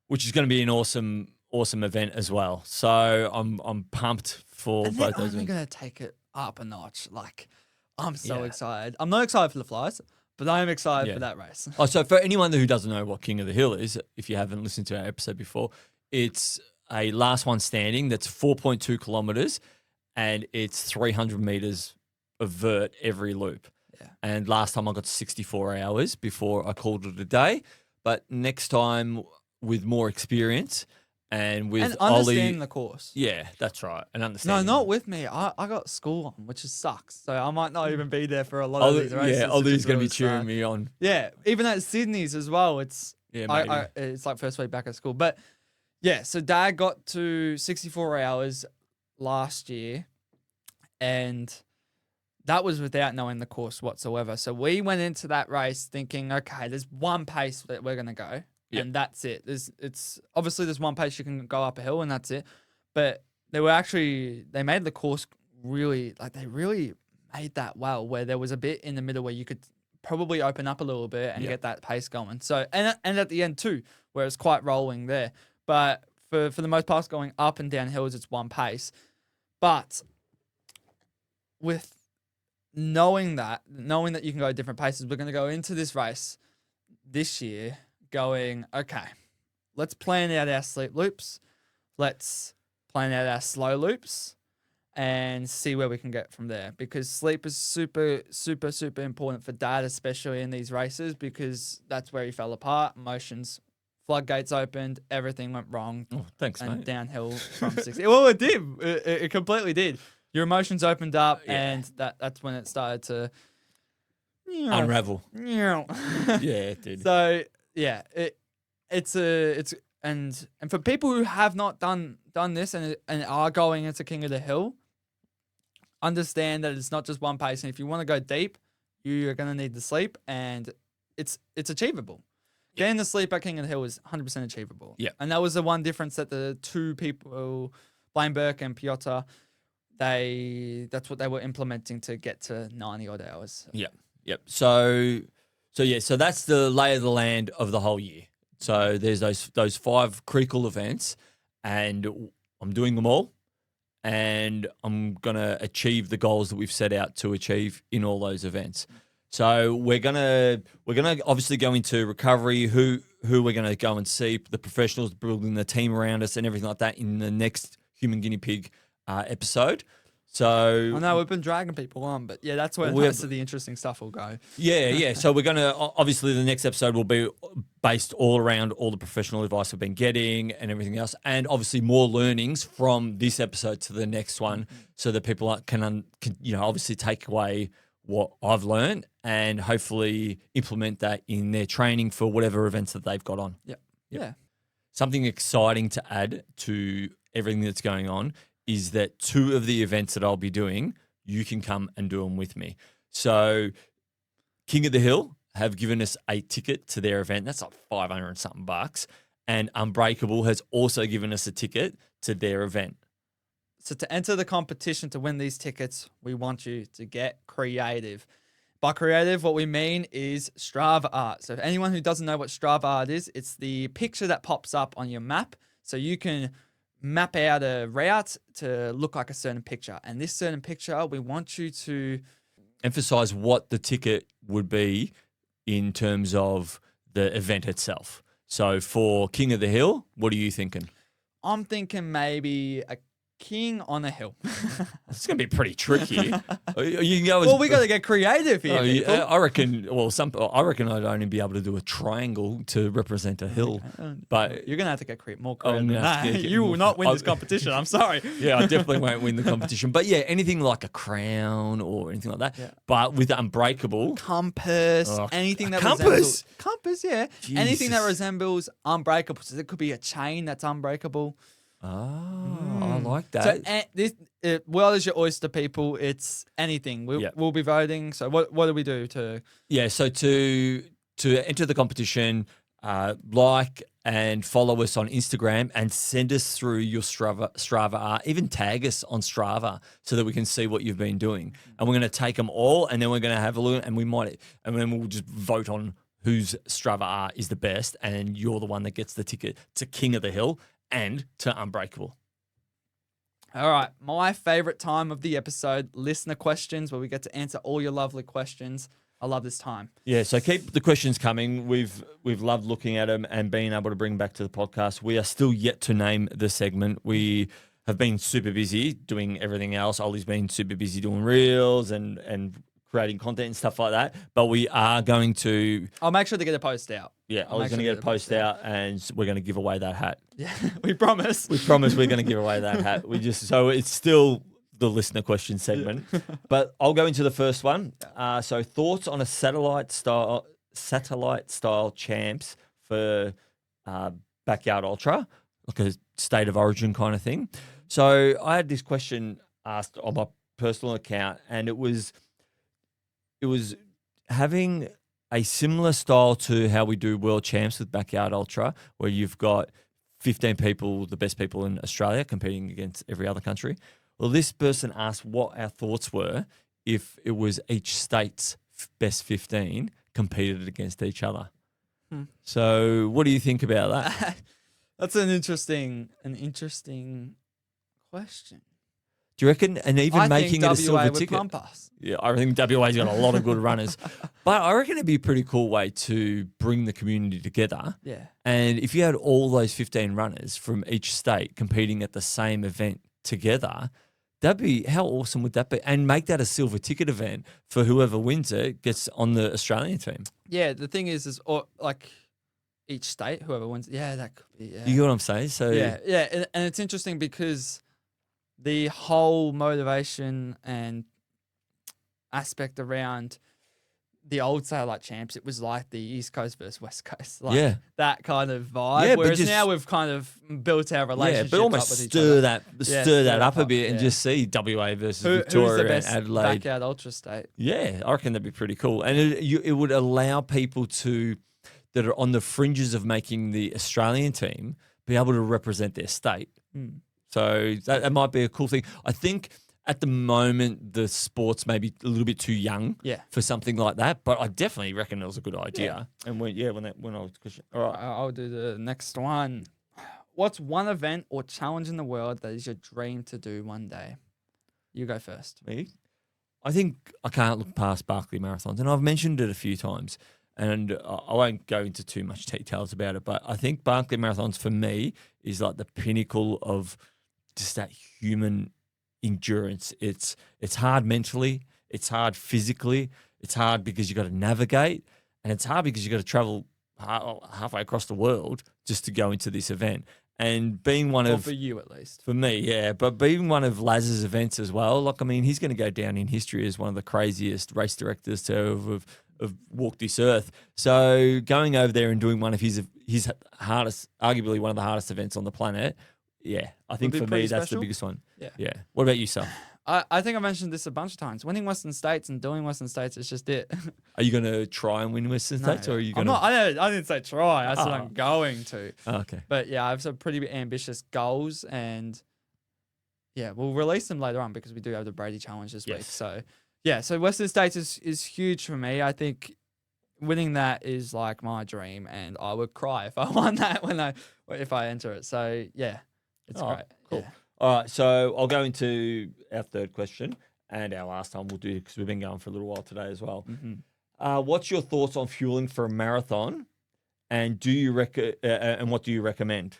which is going to be an awesome event as well. So I'm pumped for and both those. I'm going to take it up a notch. Like, I'm so excited. I'm not excited for the flies, but I am excited for that race. Oh, so for anyone who doesn't know what King of the Hill is, if you haven't listened to our episode before, it's a last one standing that's 4.2 kilometers and it's 300 meters of vert every loop. Yeah. And last time I got 64 hours before I called it a day. But next time with more experience and with understanding Ollie, the course. Yeah, that's right. And No, understanding. not with me. I got school on, which sucks. So I might not even be there for a lot of these races. Yeah, Ollie's going to be cheering sad. me on. Yeah, even at Sydney's as well. It's it's like first week back at school. But yeah, so Dad got to 64 hours last year, and that was without knowing the course whatsoever. So we went into that race thinking, okay, there's one pace that we're going to go. Yep. And that's it. There's one pace you can go up a hill and that's it. But they made the course really made that well, where there was a bit in the middle where you could probably open up a little bit and get that pace going. So and at the end too, where it's quite rolling there. But for the most part, going up and down hills, it's one pace. But with knowing that you can go different paces, we're going to go into this race this year going, okay, let's plan out our sleep loops. Let's plan out our slow loops and see where we can get from there. Because sleep is super, super, super important for Dad, especially in these races, because that's where he fell apart. Emotions, floodgates opened, everything went wrong. Oh, thanks, and mate. Downhill from 60. Well, it did. It completely did. Your emotions opened up, and that's when it started to unravel. Yeah, it did. So yeah, it's for people who have not done this and are going into King of the Hill, understand that it's not just one pace, and if you want to go deep, you are going to need the sleep, and it's achievable. Getting the sleep at King of the Hill is 100% achievable. Yeah. And that was the one difference that the two people, Blaine Burke and Piotr, that's what they were implementing to get to 90 odd hours. Yep. So that's the lay of the land of the whole year. So there's those 5 critical events, and I'm doing them all, and I'm gonna achieve the goals that we've set out to achieve in all those events. So we're gonna obviously go into recovery, who we're gonna go and see, the professionals, building the team around us and everything like that in the next Human Guinea Pig episode. So I know we've been dragging people on, but yeah, that's where most of the interesting stuff will go. Yeah. So we're going to, obviously the next episode will be based all around all the professional advice we've been getting and everything else. And obviously more learnings from this episode to the next one so that people can obviously take away what I've learned and hopefully implement that in their training for whatever events that they've got on. Yeah. Something exciting to add to everything that's going on is that 2 of the events that I'll be doing, you can come and do them with me. So King of the Hill have given us a ticket to their event. That's like 500 and something bucks. And Unbreakable has also given us a ticket to their event. So to enter the competition to win these tickets, we want you to get creative. By creative, what we mean is Strava art. So if anyone who doesn't know what Strava art is, it's the picture that pops up on your map. So you can map out a route to look like a certain picture. And this certain picture, we want you to emphasize what the ticket would be in terms of the event itself. So for King of the Hill, what are you thinking? I'm thinking maybe a king on a hill. It's going to be pretty tricky. You can go Well, we got to get creative here. Yeah, I reckon. Well, I reckon I'd only be able to do a triangle to represent a hill. But you're gonna have to get more creative than that. Yeah, You will not win this competition. I'm sorry. Yeah, I definitely won't win the competition. But yeah, anything like a crown or anything like that. Yeah. But with the Unbreakable compass, anything that compass, yeah, Jesus. Anything that resembles Unbreakable. So there could be a chain that's unbreakable. I like that. So this world is your oyster, people. It's anything. We'll be voting. So what do we do to? Yeah. So to enter the competition, like and follow us on Instagram and send us through your Strava art. Even tag us on Strava so that we can see what you've been doing. And we're going to take them all, and then we're going to have a look, and then we'll just vote on whose Strava art is the best, and you're the one that gets the ticket to King of the Hill and to Unbreakable. All right. My favorite time of the episode, listener questions, where we get to answer all your lovely questions. I love this time. Yeah, so keep the questions coming. We've loved looking at them and being able to bring back to the podcast. We are still yet to name the segment. We have been super busy doing everything else. Ollie's been super busy doing reels and creating content and stuff like that. But we are going to... I'll make sure to get a post out. Yeah, I was going to get a post out and we're going to give away that hat. Yeah, we promise. We promise we're going to give away that hat. So it's still the listener question segment. Yeah. But I'll go into the first one. So thoughts on a satellite style champs for Backyard Ultra, like a state of origin kind of thing. So I had this question asked on my personal account, and it was having a similar style to how we do World Champs with Backyard Ultra, where you've got 15 people, the best people in Australia, competing against every other country. Well, this person asked what our thoughts were if it was each state's best 15 competed against each other. So what do you think about that? That's an interesting question. Do you reckon? And even making it a silver ticket. Pump us. Yeah, I think WA's got a lot of good runners. But I reckon it'd be a pretty cool way to bring the community together. Yeah. And if you had all those 15 runners from each state competing at the same event together, how awesome would that be? And make that a silver ticket event for whoever wins it gets on the Australian team. Yeah, the thing is like each state, whoever wins, that could be. Yeah. You get what I'm saying? So yeah, and it's interesting because the whole motivation and aspect around the old satellite champs, it was like the East Coast versus West Coast, like that kind of vibe. Yeah, whereas now we've kind of built our relationship. Yeah, but almost up with stir that up a bit and just see WA versus Victoria who's the best and Adelaide. Backyard Ultra state. Yeah, I reckon that'd be pretty cool, and it would allow people that are on the fringes of making the Australian team be able to represent their state. So that might be a cool thing. I think at the moment the sport's maybe a little bit too young for something like that, but I definitely reckon it was a good idea. Yeah. And when I was question. All right, I'll do the next one. What's one event or challenge in the world that is your dream to do one day? You go first. Me? I think I can't look past Barkley Marathons, and I've mentioned it a few times, and I won't go into too much details about it, but I think Barkley Marathons for me is like the pinnacle of just that human endurance. It's hard mentally, it's hard physically, it's hard because you got to navigate, and it's hard because you got to travel halfway across the world just to go into this event. And being one of, for you at least. for me, yeah, but being one of Laz's events as well, like, I mean, he's going to go down in history as one of the craziest race directors to have walked this earth. So going over there and doing one of his hardest, arguably one of the hardest events on the planet, yeah, I think be for me pretty that's special. the biggest one. Yeah. Yeah. What about you, Sal? I think I mentioned this a bunch of times. Winning Western States and doing Western States is just it. Are you going to try and win Western States, or are you I'm going to? not. I didn't say try. I said I'm going to. Okay. But yeah, I have some pretty ambitious goals, and yeah, we'll release them later on because we do have the Brady Challenge this week. Yes. So yeah, so Western States is huge for me. I think winning that is like my dream, and I would cry if I won that if I enter it. So yeah, it's great. Cool. Yeah. All right, so I'll go into our third question, and our last time we'll do, because we've been going for a little while today as well. Mm-hmm. What's your thoughts on fueling for a marathon, and do you and what do you recommend?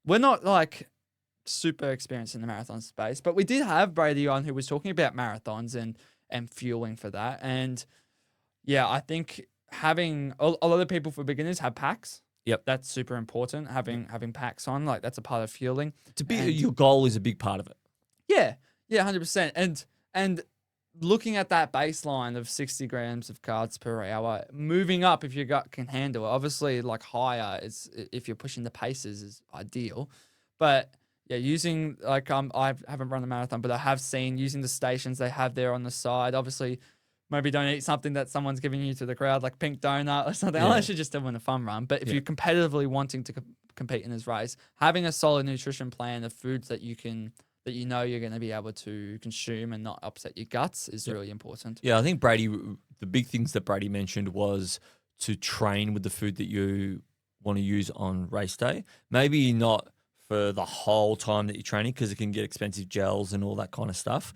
We're not like super experienced in the marathon space, but we did have Brady on who was talking about marathons and fueling for that. And yeah, I think having a lot of people for beginners have packs. Yep. That's super important. Having packs on, like that's a part of fueling. Your goal is a big part of it. Yeah. Yeah, 100%. And looking at that baseline of 60 grams of carbs per hour, moving up if your gut can handle it. Obviously, like higher is if you're pushing the paces is ideal. But yeah, using like I haven't run a marathon, but I have seen using the stations they have there on the side. Obviously, maybe don't eat something that someone's giving you to the crowd, like pink donut or something, unless you're just doing a fun run. But if you're competitively wanting to compete in this race, having a solid nutrition plan of foods that you know you're going to be able to consume and not upset your guts is really important. Yeah, I think the big things that Brady mentioned was to train with the food that you want to use on race day. Maybe not for the whole time that you're training, because it can get expensive gels and all that kind of stuff.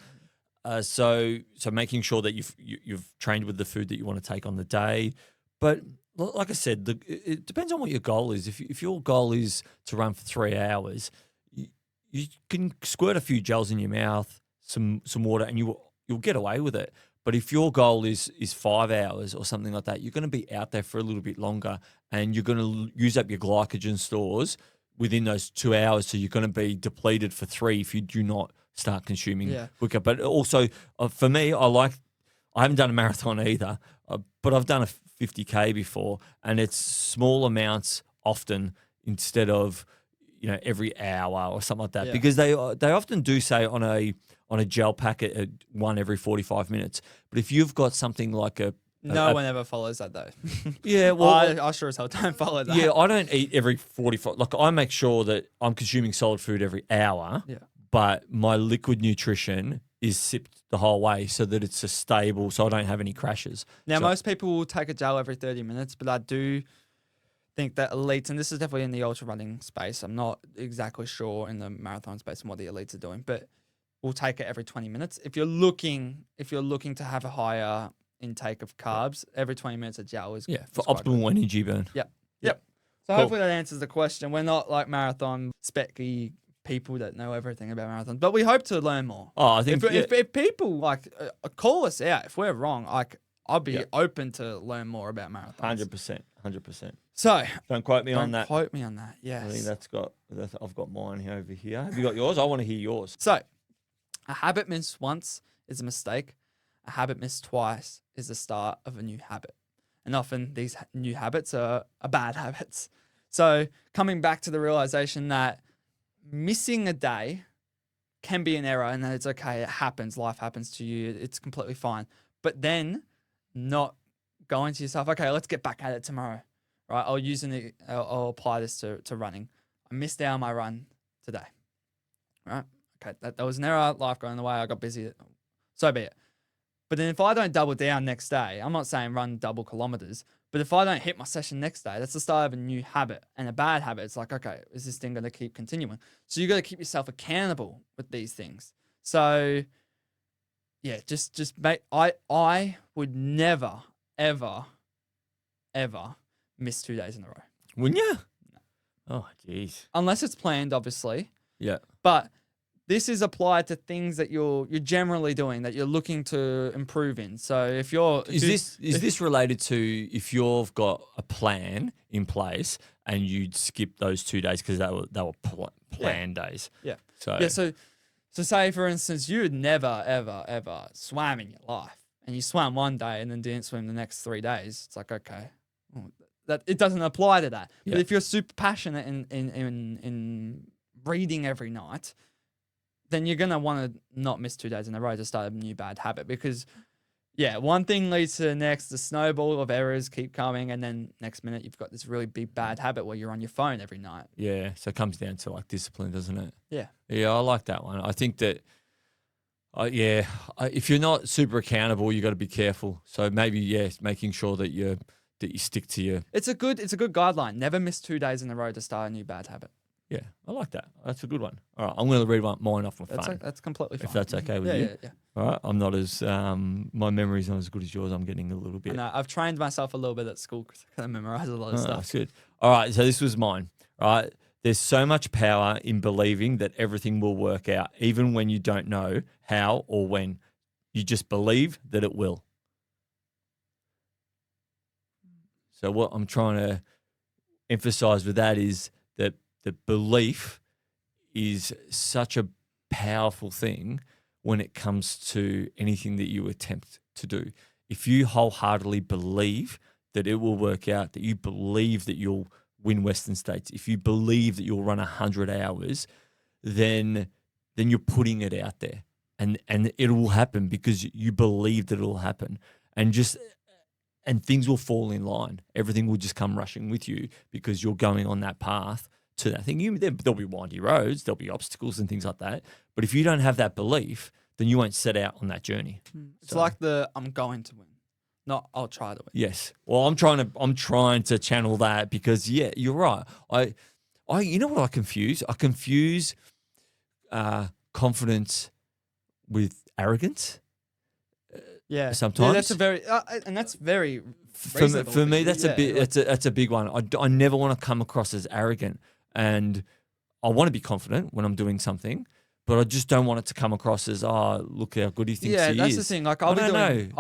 So making sure that you've trained with the food that you want to take on the day. But like I said, it depends on what your goal is. If your goal is to run for 3 hours, you can squirt a few gels in your mouth, some water, and you'll get away with it. But if your goal is 5 hours or something like that, you're going to be out there for a little bit longer, and you're going to use up your glycogen stores within those 2 hours. So you're going to be depleted for 3 if you do not start consuming quicker. But also, for me, I haven't done a marathon either, but I've done a 50K before, and it's small amounts often instead of every hour or something like that, because they often do say on a gel packet at one every 45 minutes. But if you've got something like no one ever follows that though. Yeah, well, I sure as hell don't follow that. Yeah, I don't eat every 45. Like, I make sure that I'm consuming solid food every hour. Yeah. But my liquid nutrition is sipped the whole way so that it's stable, so I don't have any crashes. Now, most people will take a gel every 30 minutes, but I do think that elites, and this is definitely in the ultra running space, I'm not exactly sure in the marathon space and what the elites are doing, but we'll take it every 20 minutes. If you're looking to have a higher intake of carbs, every 20 minutes a gel is for optimal energy burn. Yep. So hopefully that answers the question. We're not like marathon specky people that know everything about marathons, but we hope to learn more. Oh, I think if people call us out if we're wrong, I'll be open to learn more about marathons. 100%. So don't quote me on that. Quote me on that. Yes. I think I've got mine over here. Have you got yours? I want to hear yours. So, a habit missed once is a mistake. A habit missed twice is the start of a new habit. And often these new habits are bad habits. So, coming back to the realization that missing a day can be an error and that it's okay. It happens. Life happens to you. It's completely fine. But then not going to yourself, okay, let's get back at it tomorrow, right? I'll apply this to running. I missed out on my run today, right? Okay, that was an error. Life going the way. I got busy. So be it. But then if I don't double down next day, I'm not saying run double kilometers, but if I don't hit my session next day, that's the start of a new habit. And a bad habit, it's like, okay, is this thing going to keep continuing? So you got to keep yourself accountable with these things. So yeah, just make, I would never, ever miss 2 days in a row. Wouldn't you? No. Oh, jeez. Unless it's planned, obviously. Yeah. But this is applied to things that you're generally doing that you're looking to improve in. So if this related to if you've got a plan in place and you'd skip those 2 days because they were planned days? Yeah. So So say for instance you'd never ever swam in your life, and you swam one day and then didn't swim the next 3 days. It's like, okay, well, that it doesn't apply to that. Yeah. But if you're super passionate in reading every night, then you're gonna want to not miss 2 days in a row to start a new bad habit, because one thing leads to the next. The snowball of errors keep coming, and then next minute you've got this really big bad habit where you're on your phone every night. yeah, so it comes down to like discipline, doesn't it? Yeah. Yeah, I like that one. I think that, if you're not super accountable, you got to be careful. So maybe making sure that you stick to your. It's a good guideline. Never miss 2 days in a row to start a new bad habit. Yeah, I like that. That's a good one. All right, I'm going to read mine off my phone. That's completely fine. If that's okay with you. Yeah. All right, I'm not as my memory's not as good as yours. I'm getting a little bit. No, I've trained myself a little bit at school because I memorize a lot of stuff. That's good. All right, so this was mine. All right, there's so much power in believing that everything will work out, even when you don't know how or when. You just believe that it will. So what I'm trying to emphasize with that is that the belief is such a powerful thing when it comes to anything that you attempt to do. If you wholeheartedly believe that it will work out, that you believe that you'll win Western States, if you believe that you'll run 100 hours, then you're putting it out there, and it will happen because you believe that it will happen, and things will fall in line. Everything will just come rushing with you because you're going on that path to that thing. There'll be windy roads, there'll be obstacles and things like that. But if you don't have that belief, then you won't set out on that journey. It's like I'm going to win, not I'll try to win. Yes. Well, I'm trying to channel that because you're right. You know what I confuse? I confuse confidence with arrogance. Yeah. Sometimes that's very for me. That's a big one. I never want to come across as arrogant, and I want to be confident when I'm doing something, but I just don't want it to come across as, look how good he thinks he is. Yeah, that's the thing. Like I'll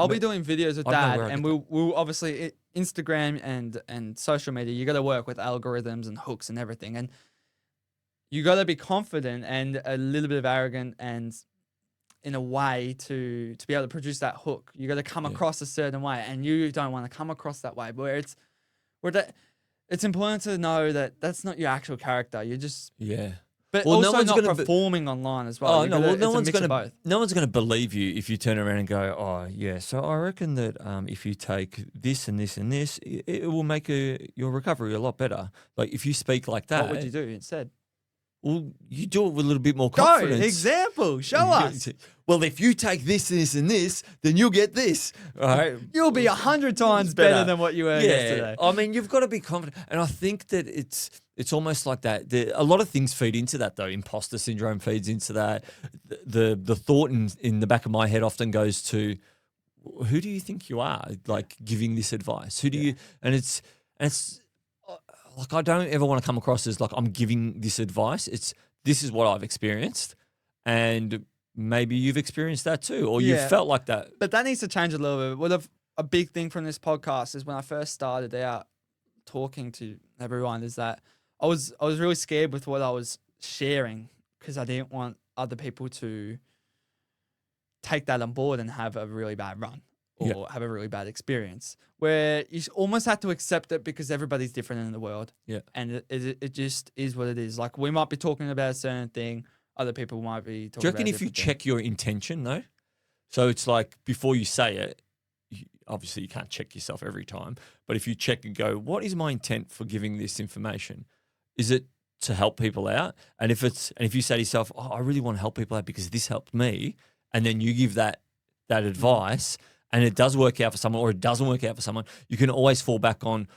be doing videos with Dad, and we'll obviously Instagram and social media. You got to work with algorithms and hooks and everything, and you got to be confident and a little bit of arrogant and in a way to be able to produce that hook. You got to come across a certain way, and you don't want to come across that way. It's important to know that that's not your actual character. You're just but also not performing online as well. No one's going to believe you if you turn around and go, so I reckon that if you take this and this and this, it will make your recovery a lot better. Like if you speak like that, what would you do instead? Well, you do it with a little bit more confidence. Go, example, show us. Well, if you take this, this, and this, then you'll get this. All right? You'll be 100 times better than what you were yesterday. I mean, you've got to be confident. And I think that it's almost like that. A lot of things feed into that, though. Imposter syndrome feeds into that. The thought in the back of my head often goes to, who do you think you are, like, giving this advice? Who do you... And it's like, I don't ever want to come across as like I'm giving this advice. This is what I've experienced, and maybe you've experienced that too, or you've felt like that. But that needs to change a little bit. What a big thing from this podcast is when I first started out talking to everyone is that I was really scared with what I was sharing because I didn't want other people to take that on board and have a really bad run. Or have a really bad experience where you almost have to accept it because everybody's different in the world. Yeah. And it just is what it is. Like we might be talking about a certain thing. Other people might be talking about. Do you reckon if you check your intention though? So it's like before you say it, obviously you can't check yourself every time, but if you check and go, what is my intent for giving this information? Is it to help people out? And if you say to yourself, I really want to help people out because this helped me, and then you give that advice, and it does work out for someone or it doesn't work out for someone, you can always fall back on,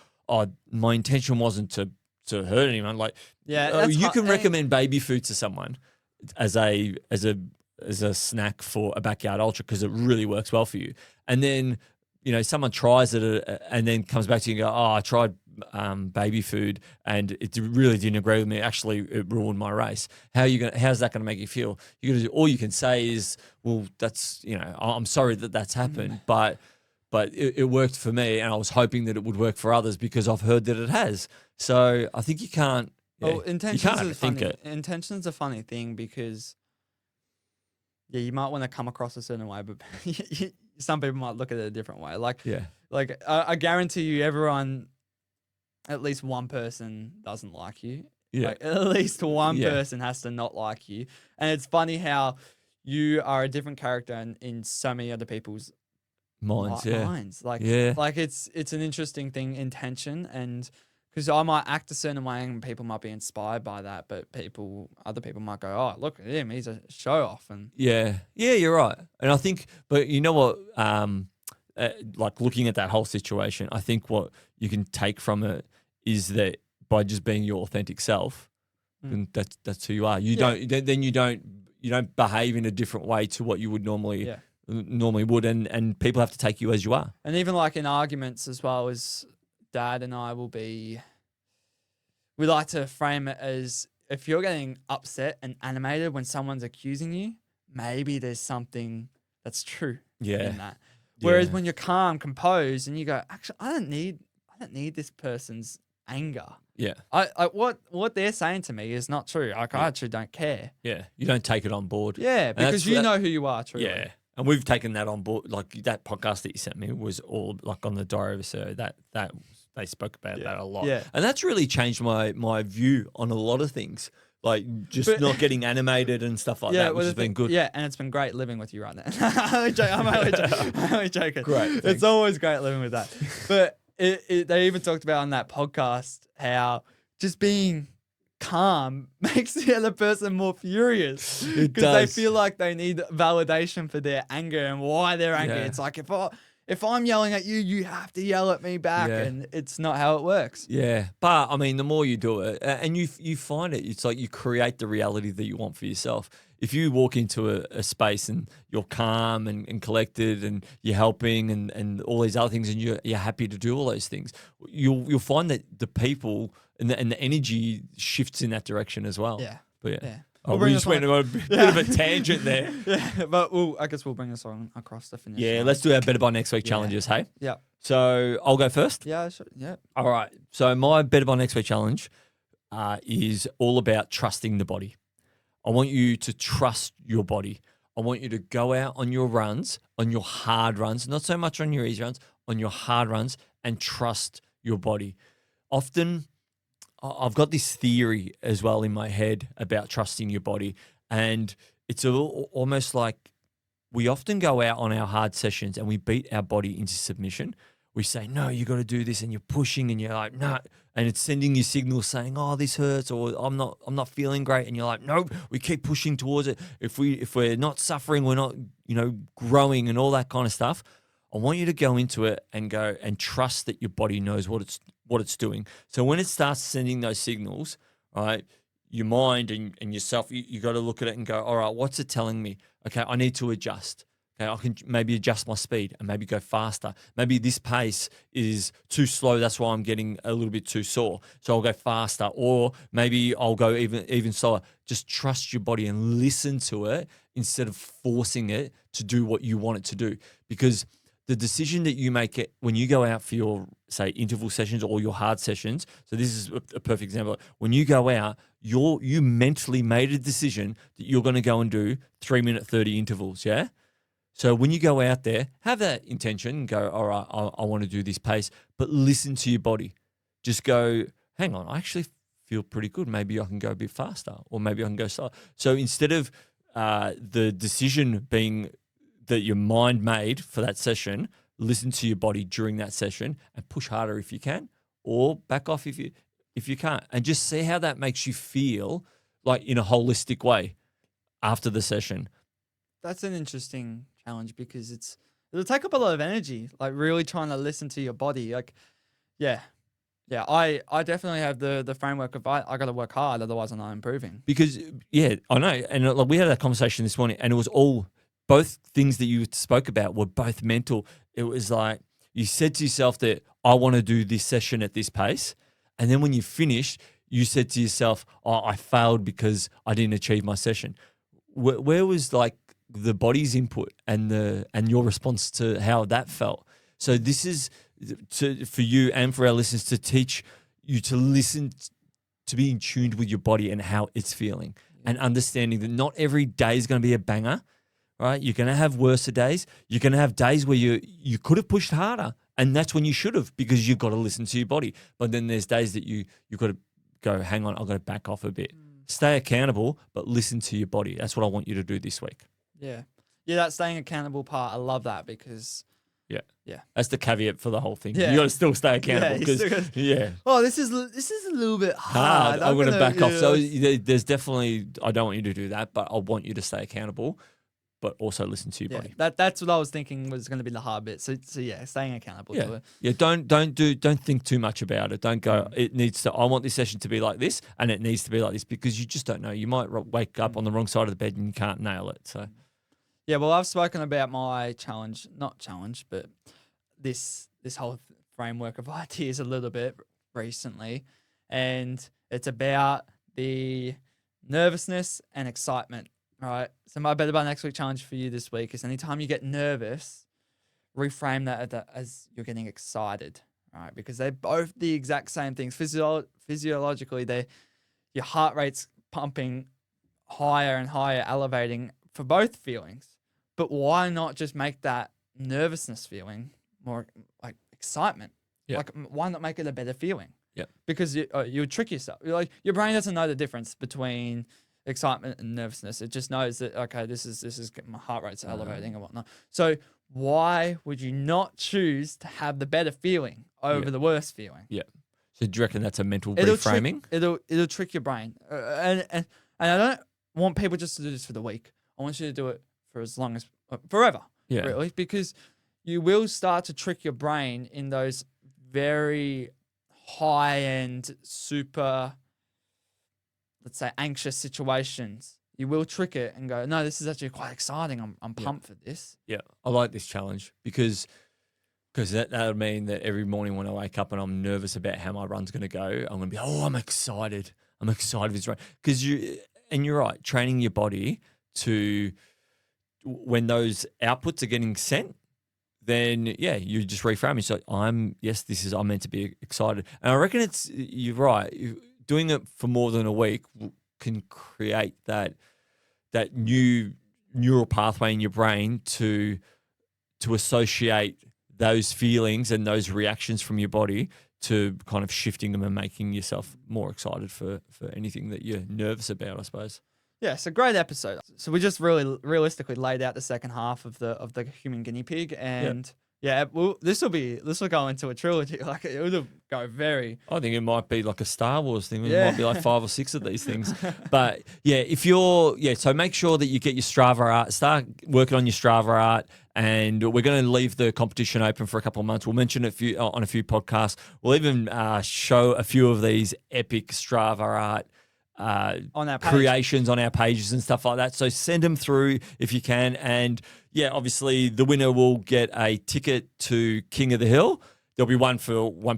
my intention wasn't to hurt anyone. Like, you can recommend baby food to someone as a snack for a backyard ultra because it really works well for you. And then, someone tries it and then comes back to you and go, oh, I tried baby food and it really didn't agree with me. Actually, it ruined my race. How's that going to make you feel? All you can say is, well, that's, I'm sorry that's happened, but it worked for me, and I was hoping that it would work for others because I've heard that it has. So I think you can't. Well, intentions overthink is funny. it. Intention's a funny thing because, you might want to come across a certain way, but some people might look at it a different way. I guarantee you, everyone, at least one person doesn't like you. Yeah. Like, at least one person has to not like you. And it's funny how you are a different character in so many other people's minds. Like it's an interesting thing, intention, and because I might act a certain way and people might be inspired by that, but other people might go, oh, look at him, he's a show off. And yeah, you're right. And I think, but you know what, like looking at that whole situation, I think what you can take from it is that by just being your authentic self, and that's who you are. You don't behave in a different way to what you would normally would, and people have to take you as you are. And even like in arguments as well, as Dad and I we like to frame it as, if you're getting upset and animated when someone's accusing you, maybe there's something that's true in that. Whereas when you're calm, composed, and you go, actually, I don't need this person's anger. Yeah. What they're saying to me is not true. I actually don't care. Yeah. You don't take it on board. Yeah, because you know who you are, truly. Yeah. And we've taken that on board. Like that podcast that you sent me was all like on the Diary of a CEO. That they spoke about that a lot. Yeah. And that's really changed my view on a lot of things. Like just not getting animated and stuff like that, which has been good. Yeah, and it's been great living with you right now. I'm only joking. Great. Thanks. It's always great living with that. But they even talked about on that podcast how just being calm makes the other person more furious because they feel like they need validation for their anger and why they're angry. It's like, if I'm yelling at you, you have to yell at me back, and it's not how it works. Yeah, but I mean, the more you do it, and you find it, it's like you create the reality that you want for yourself. If you walk into a space and you're calm and collected and you're helping and all these other things, and you're happy to do all those things, you'll find that the people and the energy shifts in that direction as well. Yeah, but yeah. We just went on a bit of a tangent there. Yeah, but I guess we'll bring this on across the finish. Yeah, let's do our Better by Next Week challenges, hey? Yeah. So I'll go first? Yeah, sure. Yeah. All right. So my Better by Next Week challenge is all about trusting the body. I want you to trust your body. I want you to go out on your runs, on your hard runs, not so much on your easy runs, on your hard runs, and trust your body. Often, I've got this theory as well in my head about trusting your body, and it's almost like we often go out on our hard sessions and we beat our body into submission. We say, no, you got to do this, and you're pushing, and you're like, no, and it's sending you signals saying, oh, this hurts, or I'm not feeling great, and you're like, nope, we keep pushing towards it. If we're not suffering, we're not, growing and all that kind of stuff. I want you to go into it and go and trust that your body knows what it's doing. So when it starts sending those signals, right, your mind and yourself, you got to look at it and go, all right, what's it telling me? Okay, I need to adjust. Okay, I can maybe adjust my speed and maybe go faster. Maybe this pace is too slow. That's why I'm getting a little bit too sore. So I'll go faster, or maybe I'll go even slower. Just trust your body and listen to it instead of forcing it to do what you want it to do. Because the decision that you make it when you go out for your, say, interval sessions or your hard sessions. So this is a perfect example. When you go out, you mentally made a decision that you're going to go and do 3-minute 30 intervals. Yeah. So when you go out there, have that intention and go, all right, I want to do this pace, but listen to your body. Just go, hang on, I actually feel pretty good. Maybe I can go a bit faster, or maybe I can go slower. So instead of the decision being that your mind made for that session, listen to your body during that session and push harder if you can, or back off if you can't, and just see how that makes you feel, like in a holistic way after the session. That's an interesting challenge because it'll take up a lot of energy, like really trying to listen to your body. Like, yeah, I definitely have the framework of I got to work hard, otherwise I'm not improving. Because I know, and like we had that conversation this morning, and it was all both things that you spoke about were both mental. It was like You said to yourself that I want to do this session at this pace. And then when you finished, you said to yourself, oh, I failed because I didn't achieve my session. Where was like the body's input and your response to how that felt? So this is for you and for our listeners to teach you to listen, to be in tune with your body and how it's feeling, and understanding that not every day is going to be a banger, right? You're going to have worse days. You're going to have days where you could have pushed harder, and that's when you should have, because you've got to listen to your body. But then there's days that you've got to go, hang on, I've got to back off a bit. Stay accountable, but listen to your body. That's what I want you to do this week. Yeah. Yeah, that staying accountable part, I love that, because yeah, that's the caveat for the whole thing. Yeah. You got to still stay accountable because Oh, this is a little bit hard. I'm going to back off. So there's definitely, I don't want you to do that, but I want you to stay accountable, but also listen to your body. That's what I was thinking was going to be the hard bit. So yeah, staying accountable to it. Yeah, don't think too much about it. Don't go, it needs to, I want this session to be like this and it needs to be like this, because you just don't know. You might wake up on the wrong side of the bed and you can't nail it. So yeah, well, I've spoken about my not challenge, but this whole framework of ideas a little bit recently, and it's about the nervousness and excitement, right? So my Better by Next Week challenge for you this week is, anytime you get nervous, reframe that as you're getting excited, right? Because they're both the exact same things. Physiologically, your heart rate's pumping higher and higher, elevating for both feelings. But why not just make that nervousness feeling more like excitement? Yeah. Like, why not make it a better feeling? Yeah. Because you trick yourself. Like, your brain doesn't know the difference between excitement and nervousness. It just knows that, okay, this is my heart rate's elevating and whatnot. So why would you not choose to have the better feeling over the worst feeling? Yeah. So do you reckon that's a mental reframing? It'll trick your brain. And I don't want people just to do this for the week. I want you to do it for as long as forever. Yeah. Really, because you will start to trick your brain in those very high-end, super, let's say, anxious situations. You will trick it and go, no, this is actually quite exciting. I'm pumped for this. Yeah, I like this challenge because that'll mean that every morning when I wake up and I'm nervous about how my run's going to go, I'm going to be, I'm excited. I'm excited for this run. Because you're right, training your body to, when those outputs are getting sent, then you just reframe it. So I'm meant to be excited. And I reckon you're right. Doing it for more than a week can create that new neural pathway in your brain to associate those feelings and those reactions from your body to kind of shifting them and making yourself more excited for anything that you're nervous about, I suppose. Yeah, it's a great episode. So we just really realistically laid out the second half of the human guinea pig, and this will go into a trilogy. Like, it will go very. I think it might be like a Star Wars thing. It might be like 5 or 6 of these things. But so make sure that you get your Strava art. Start working on your Strava art. And we're going to leave the competition open for a couple of months. We'll mention it on a few podcasts. We'll even show a few of these epic Strava art on our page. Creations on our pages and stuff like that. So send them through if you can. And obviously the winner will get a ticket to King of the Hill. There'll be one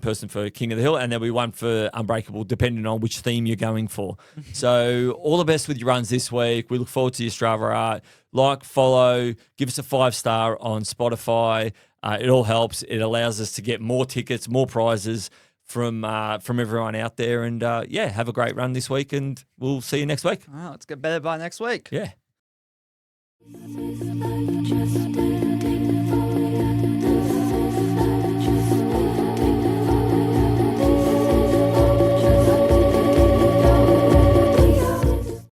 person for King of the Hill, and there'll be one for Unbreakable, depending on which theme you're going for. So all the best with your runs this week. We look forward to your Strava art. Like, follow, give us a 5-star on Spotify. It all helps. It allows us to get more tickets, more prizes from everyone out there. And have a great run this week, and we'll see you next week. All right, let's get better by next week. Yeah.